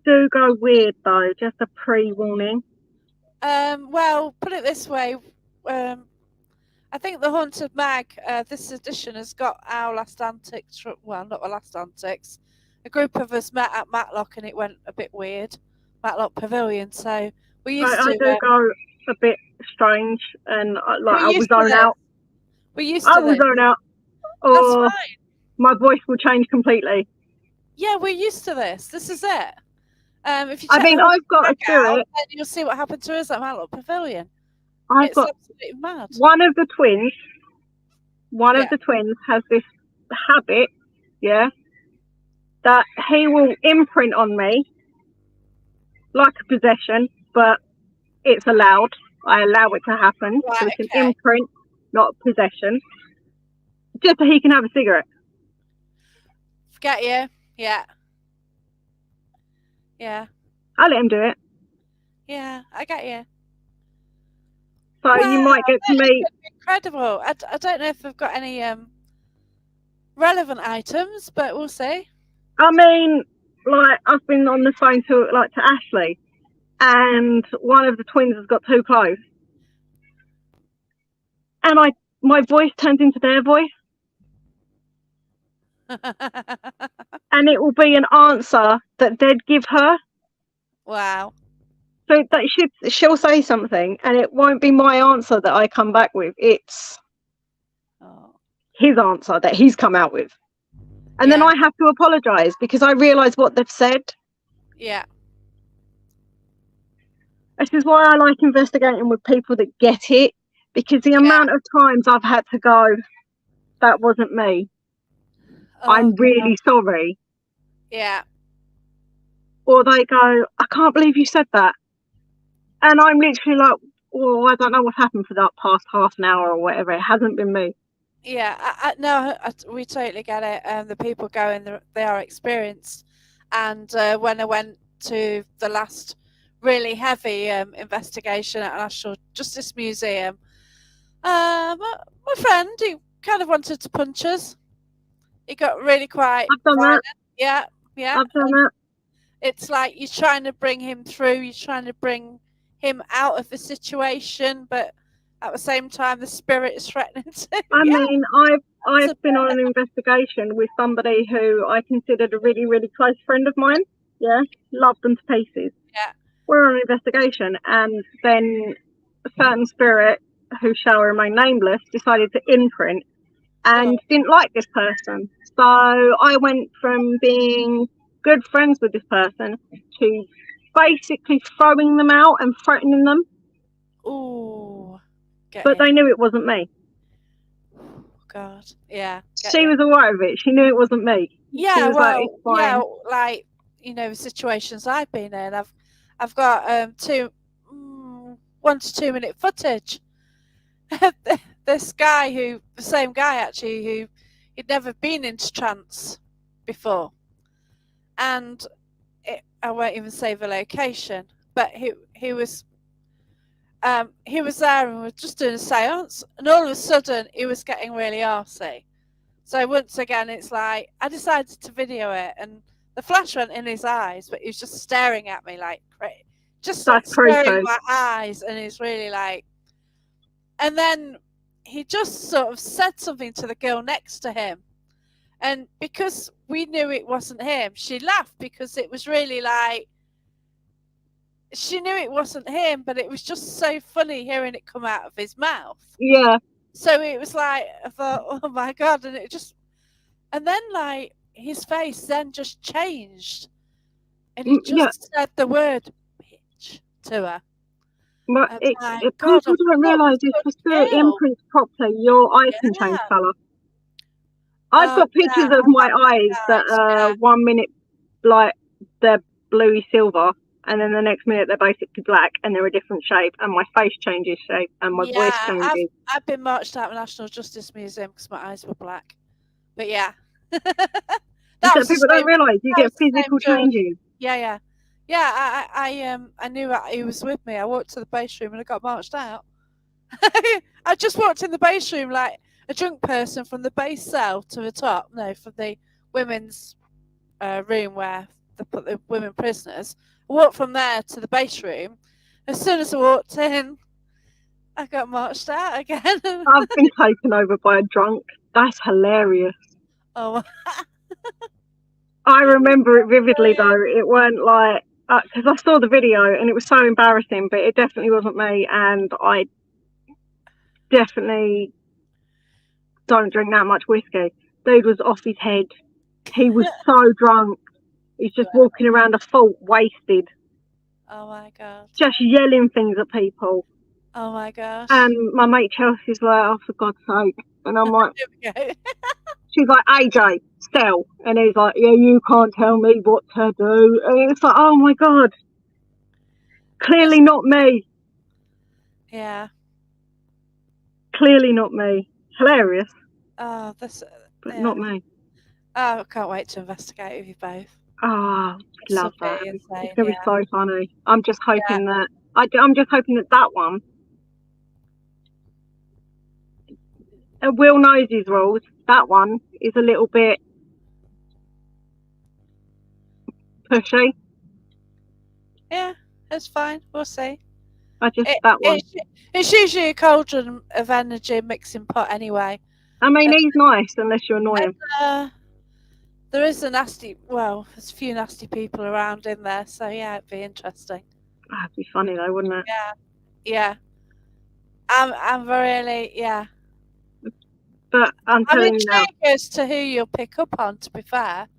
do go weird though, just a pre-warning. Well, put it this way. I think the Haunted Mag, this edition, has got our last antics. Well, not our last antics. A group of us met at Matlock, and it went a bit weird. Matlock Pavilion. So we used to. a bit strange, and We're I will used to zone this. out. We're used I to will this. zone out, That's or fine. my voice will change completely. Yeah, we're used to this. This is it. If you I check mean, the I've got a bag out, spirit. then you'll see what happened to us at Matlock Pavilion. I've It's got absolutely mad. one of the twins. One of Yeah. the twins has this habit, yeah, that he will imprint on me like a possession, but it's allowed. I allow it to happen. So Right. it's an Okay. imprint, not a possession. Just so he can have a cigarette. Forget you. Yeah. Yeah. I let him do it. Yeah. I get you. So Wow, you might get to that is meet. incredible. I don't know if we've got any relevant items, but we'll see. I mean, like I've been on the phone to Ashley, and one of the twins has got too close, and my voice turns into their voice, and it will be an answer that they'd give her. Wow. So that she'll say something, and it won't be my answer that I come back with. It's Oh. his answer that he's come out with, and then Yeah. I have to apologise because I realise what they've said. Yeah. This is why I like investigating with people that get it, because the amount of times I've had to go, that wasn't me. Oh, I'm God. really sorry. Yeah. Or they go, I can't believe you said that. And I'm literally like, oh, I don't know what happened for that past half an hour or whatever. It hasn't been me. Yeah. No, we totally get it. The people going, they are experienced. And when I went to the last really heavy investigation at National Justice Museum, my friend, he kind of wanted to punch us. He got really quite I've done violent. that. Yeah, yeah. I've done that. It's like you're trying to bring him through, you're trying to bring him out of the situation, but at the same time, the spirit is threatening to. I Yeah, mean, I've been on an investigation with somebody who I considered a really, really close friend of mine. Yeah, loved them to pieces. yeah. We're on an investigation, and then a certain spirit, who shall remain nameless, decided to imprint and didn't like this person. So I went from being good friends with this person to basically throwing them out and threatening them. Ooh, But they knew it wasn't me. God, yeah. She was alright with it. She knew it wasn't me. Yeah, She was well, like, it's fine. yeah, like situations I've been in. I've got 1 to 2 minute footage. This guy the same guy actually, who he'd never been into trance before, and I won't even say the location, but he was there and we were just doing a séance, and all of a sudden he was getting really arsey. So once again, it's like I decided to video it, and the flash went in his eyes, but he was just staring at me like just like staring my eyes, and he's really like. And then he just sort of said something to the girl next to him, and because we knew it wasn't him, she laughed because it was really like. She knew it wasn't him, but it was just so funny hearing it come out of his mouth. Yeah. So it was like, I thought, oh my God. And then like his face then just changed. And he just said the word bitch to her. But people don't realise if the spirit imprints properly, your eyes can change colour. I've got pictures of my eyes that are 1 minute like they're bluey silver, and then the next minute they're basically black, and they're a different shape, and my face changes shape, and my voice changes. I've been marched out of the National Justice Museum because my eyes were black. But yeah. People don't realise you get physical changes. Yeah. I knew he was with me. I walked to the base room and I got marched out. I just walked in the base room like a drunk person from the base cell to the top. No, from the women's room where they put the women prisoners. I walked from there to the base room. As soon as I walked in, I got marched out again. I've been taken over by a drunk. That's hilarious. Oh. I remember it vividly though. It weren't like because I saw the video and it was so embarrassing, but it definitely wasn't me, and I definitely don't drink that much whiskey. Dude was off his head. He was so drunk. He's just walking around a fort wasted, Oh my god. just yelling things at people. Oh my gosh. And my mate Chelsea's like, oh, for God's sake. And I'm like, Here we go. she's like, AJ, Stell. And he's like, yeah, you can't tell me what to do. And it's like, oh my God. Clearly not me. Yeah. Clearly not me. Hilarious, Oh, this. but Yeah. not me. Oh, I can't wait to investigate with you both. Oh, love This will that. be It's insane, going to be yeah. so funny. I'm just hoping that, I'm just hoping that one, Will knows his rules. That one is a little bit pushy. Yeah, it's fine. We'll see. That one. It's usually a cauldron of energy mixing pot anyway. I mean, he's nice unless you annoy him. There is there's a few nasty people around in there, so yeah, it'd be interesting. That'd be funny though, wouldn't it? Yeah. I'm really, yeah. But I'm telling you now. intrigued as to who you'll pick up on, to be fair.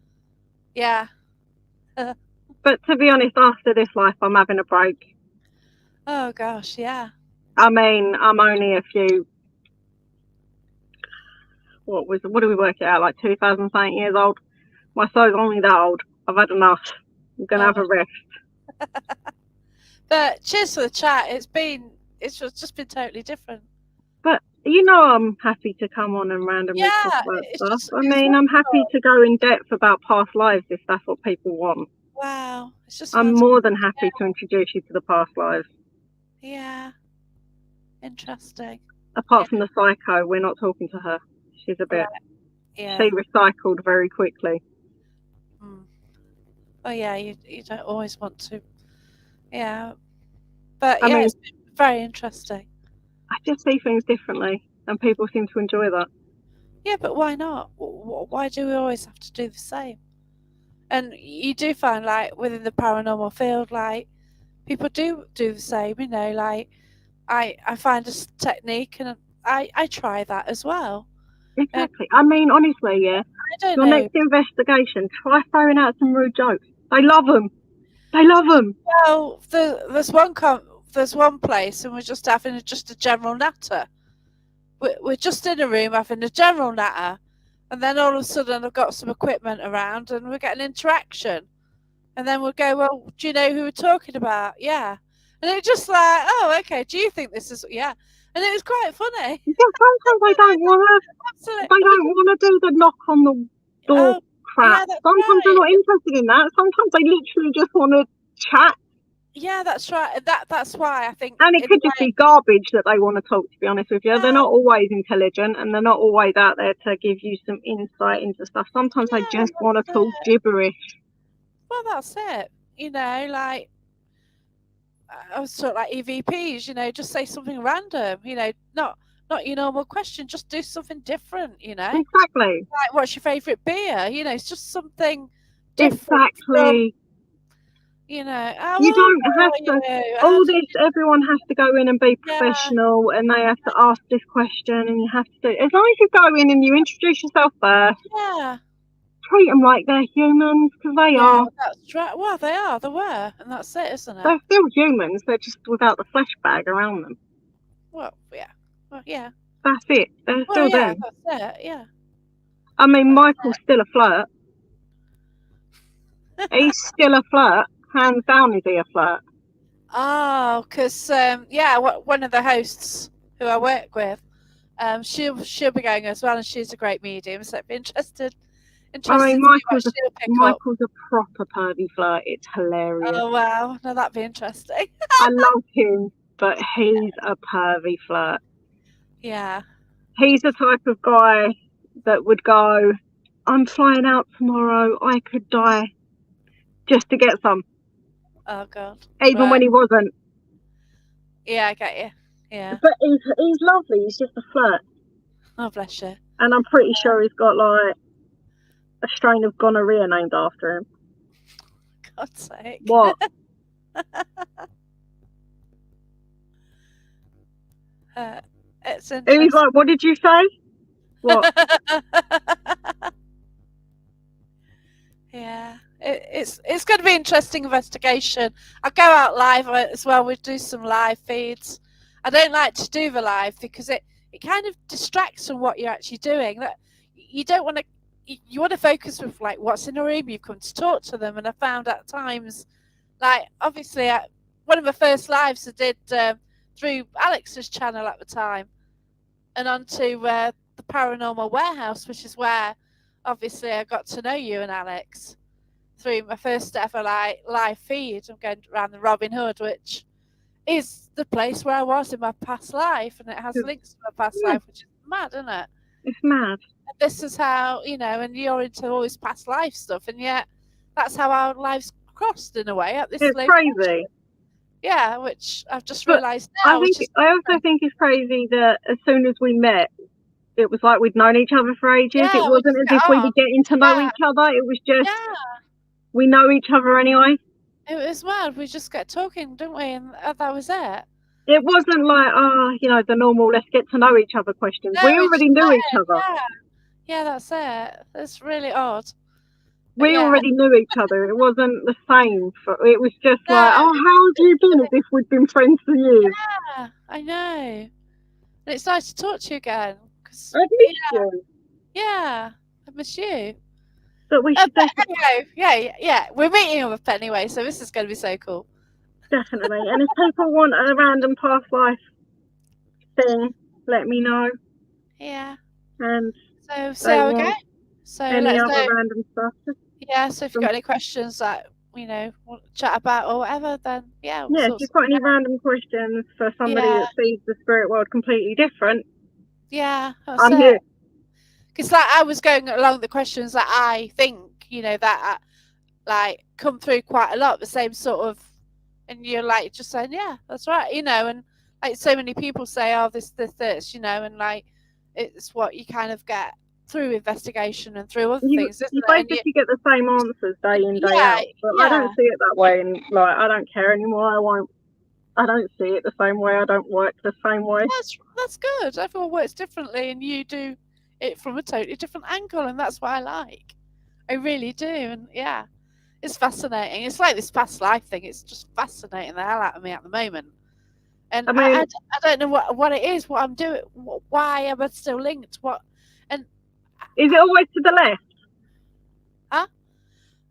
Yeah. But to be honest, after this life, I'm having a break. Oh gosh, yeah. I mean, I'm only a few. What do we work it out? Like 2,000 years old. My soul's only that old. I've had enough. I'm gonna have a rest. But cheers for the chat. It's just been totally different. But you know, I'm happy to come on and randomly talk about stuff. I'm happy to go in depth about past lives if that's what people want. Wow, it's just. I'm more than happy to introduce you to the past lives. Yeah. Interesting. Apart from the psycho, we're not talking to her. She's a bit. Right. Yeah. She recycled very quickly. Oh yeah, you don't always want to. Yeah. But I mean, it's been very interesting. I just see things differently, and people seem to enjoy that. Yeah, but why not? Why do we always have to do the same? And you do find, like, within the paranormal field, like, people do the same, you know, like, I find a technique and I try that as well. Exactly. I mean, honestly, yeah. I don't Your know. next investigation, try throwing out some rude jokes. They love them. They love them. Well, there's one place, and we're just having just a general natter. We're just in a room having a general natter, and then all of a sudden I've got some equipment around, and we're getting interaction, and then we'll go, well, do you know who we're talking about? Yeah, and it's just like, oh, okay. Do you think this is? Yeah, and it was quite funny. Yeah, sometimes they don't want to. They don't want to do the knock on the door crap. Yeah, sometimes they're not interested in that. Sometimes they literally just want to chat. Yeah, that's right. That's why I think. And it could just be garbage that they want to talk, to be honest with you. Yeah. They're not always intelligent, and they're not always out there to give you some insight into stuff. Sometimes they just want to talk gibberish. Well, that's it. You know, like, I was sort of like EVPs, you know, just say something random, you know, not your normal question, just do something different, you know. Exactly. Like, what's your favourite beer? You know, it's just something different. Exactly. You know, you don't have to. Everyone has to go in and be professional, and they have to ask this question, and you have to do. As long as you go in and you introduce yourself first. Yeah. Treat them like they're humans, because they are. That's right. Well, they are. They were, and that's it, isn't it? They're still humans. They're just without the flesh bag around them. Well, yeah. Well, yeah. That's it. They're still there. That's it. Yeah. I mean, Michael's still a flirt. He's still a flirt. Hands down, is he a flirt? Oh, because one of the hosts who I work with, she'll be going as well, and she's a great medium, so I'd be interested. I mean, Michael's a proper pervy flirt. It's hilarious. Oh wow, no, that'd be interesting. I love him, but he's a pervy flirt. Yeah. He's the type of guy that would go, I'm flying out tomorrow, I could die, just to get some. Oh God. Even when he wasn't. Yeah, I get you. Yeah. But he's lovely. He's just a flirt. Oh, bless you. And I'm pretty sure he's got like a strain of gonorrhea named after him. God's sake. What? It's He was interesting. like, "What did you say? What?" Yeah, it's going to be interesting investigation. I go out live as well. We do some live feeds. I don't like to do the live because it kind of distracts from what you're actually doing. That you don't want to. You want to focus with like what's in the room. You've come to talk to them, and I found at times, like obviously, one of the first lives I did through Alex's channel at the time, and onto the Paranormal Warehouse, which is where obviously I got to know you and Alex through my first ever like live feed. I'm going around the Robin Hood, which is the place where I was in my past life, and it has links to my past Yeah, life, which is mad, isn't it? it's mad. And this is how and you're into all this past life stuff, and yet that's how our lives crossed in a way at this It's location. crazy. Yeah, which I've just But realised I now, think which is I also think it's crazy that as soon as we met, it was like we'd known each other for ages. It yeah, we wasn't just as get if we were on. getting to know Yeah, each other. It was just yeah. we know each other anyway. It was mad. We just get talking, didn't we? And that was it. It wasn't like, the normal let's get to know each other questions. No, We we just already knew each met. other. Yeah, yeah, that's it. It's really odd. But We yeah, already knew each other. It wasn't the same. It was just no, like, oh, how have you been? As if we'd been friends for years. yeah, I know. And it's nice to talk to you again. Cause, I've missed you. yeah, I miss you. But we should But anyway, yeah, we're meeting up anyway, so this is going to be so cool. definitely. And if people want a random past life thing, let me know. Yeah. And So see they how we go. want So any let's other know. random stuff. Yeah. So if you've From, got any questions that want to chat about or whatever, then yeah, we'll yeah, if sort you've something got any out. random questions for somebody Yeah. that sees the spirit world completely different, Yeah. That's I'm it. here. Because like I was going along the questions that I think that like come through quite a lot, the same sort of, and you're like just saying, yeah, that's right, and like so many people say, oh, this, and like it's what you kind of get through investigation and through other You things, isn't you it? And basically get the same answers day in, day yeah, out. But I yeah, don't see it that way, and like I don't care anymore. I don't see it the same way. I don't work the same way. that's good. Everyone works differently, and you do it from a totally different angle, and that's what I like. I really do, and yeah, it's fascinating. It's like this past life thing. It's just fascinating the hell out of me at the moment. And I mean, I don't know what it is, what I'm doing, why am I still linked? And is it always to the left?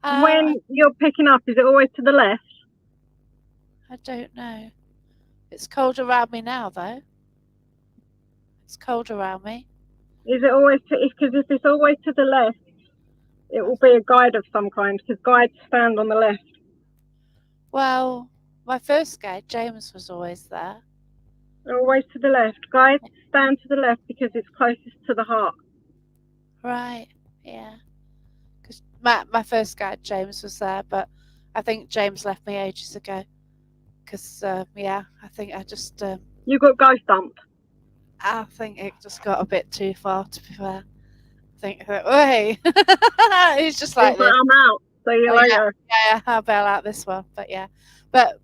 huh? When you're picking up, is it always to the left? I don't know. It's cold around me now, though. It's cold around me. Is it always to? Because if it's always to the left, it will be a guide of some kind. Because guides stand on the left. Well, my first guide, James, was always there. They're always to the left. Guides stand to the left because it's closest to the heart. Right. Yeah. Because my first guide, James, was there, but I think James left me ages ago. Because yeah, I think I just You got ghost dumped. I think it just got a bit too far. To be fair, I think hey, he's just like He's like, this. I'm out. See you Oh, later. yeah, I'll bail out this one. But yeah, but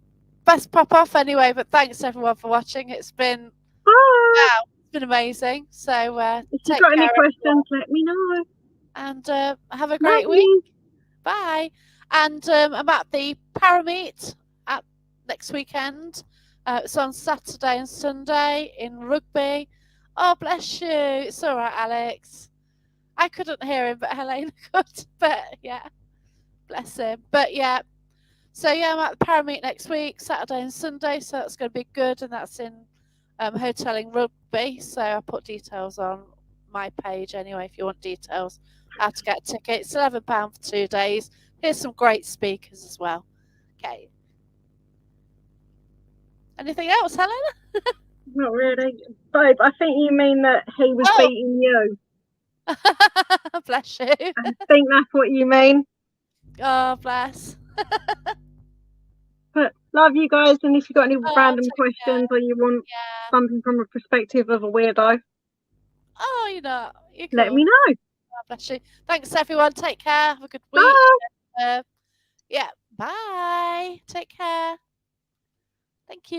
best pop off anyway. But thanks everyone for watching. It's been Bye. wow, it's been amazing. So If you've take got any care everyone, questions, let me know. and have a Love great week. you. Bye. And I'm at the Parameet at next weekend. It's on Saturday and Sunday in Rugby. Oh, bless you. It's all right, Alex. I couldn't hear him, but Helena could. But yeah, bless him. But yeah, so yeah, I'm at the Parameet next week, Saturday and Sunday. So that's going to be good, and that's in Hoteling Rugby. So I put details on my page anyway. If you want details, how to get tickets, £11 for 2 days. Here's some great speakers as well. Okay. Anything else, Helena? Not really. Babe, I think you mean that he was Oh, beating you. bless you. I think that's what you mean. Oh, bless. But love you guys, and if you've got any Oh, random take care. questions or you want Yeah. something from a perspective of a weirdo, Oh, you're let cool. me know. Oh, bless you. Thanks, everyone. Take care. Have a good week. Bye. Yeah. Bye. Take care. Thank you.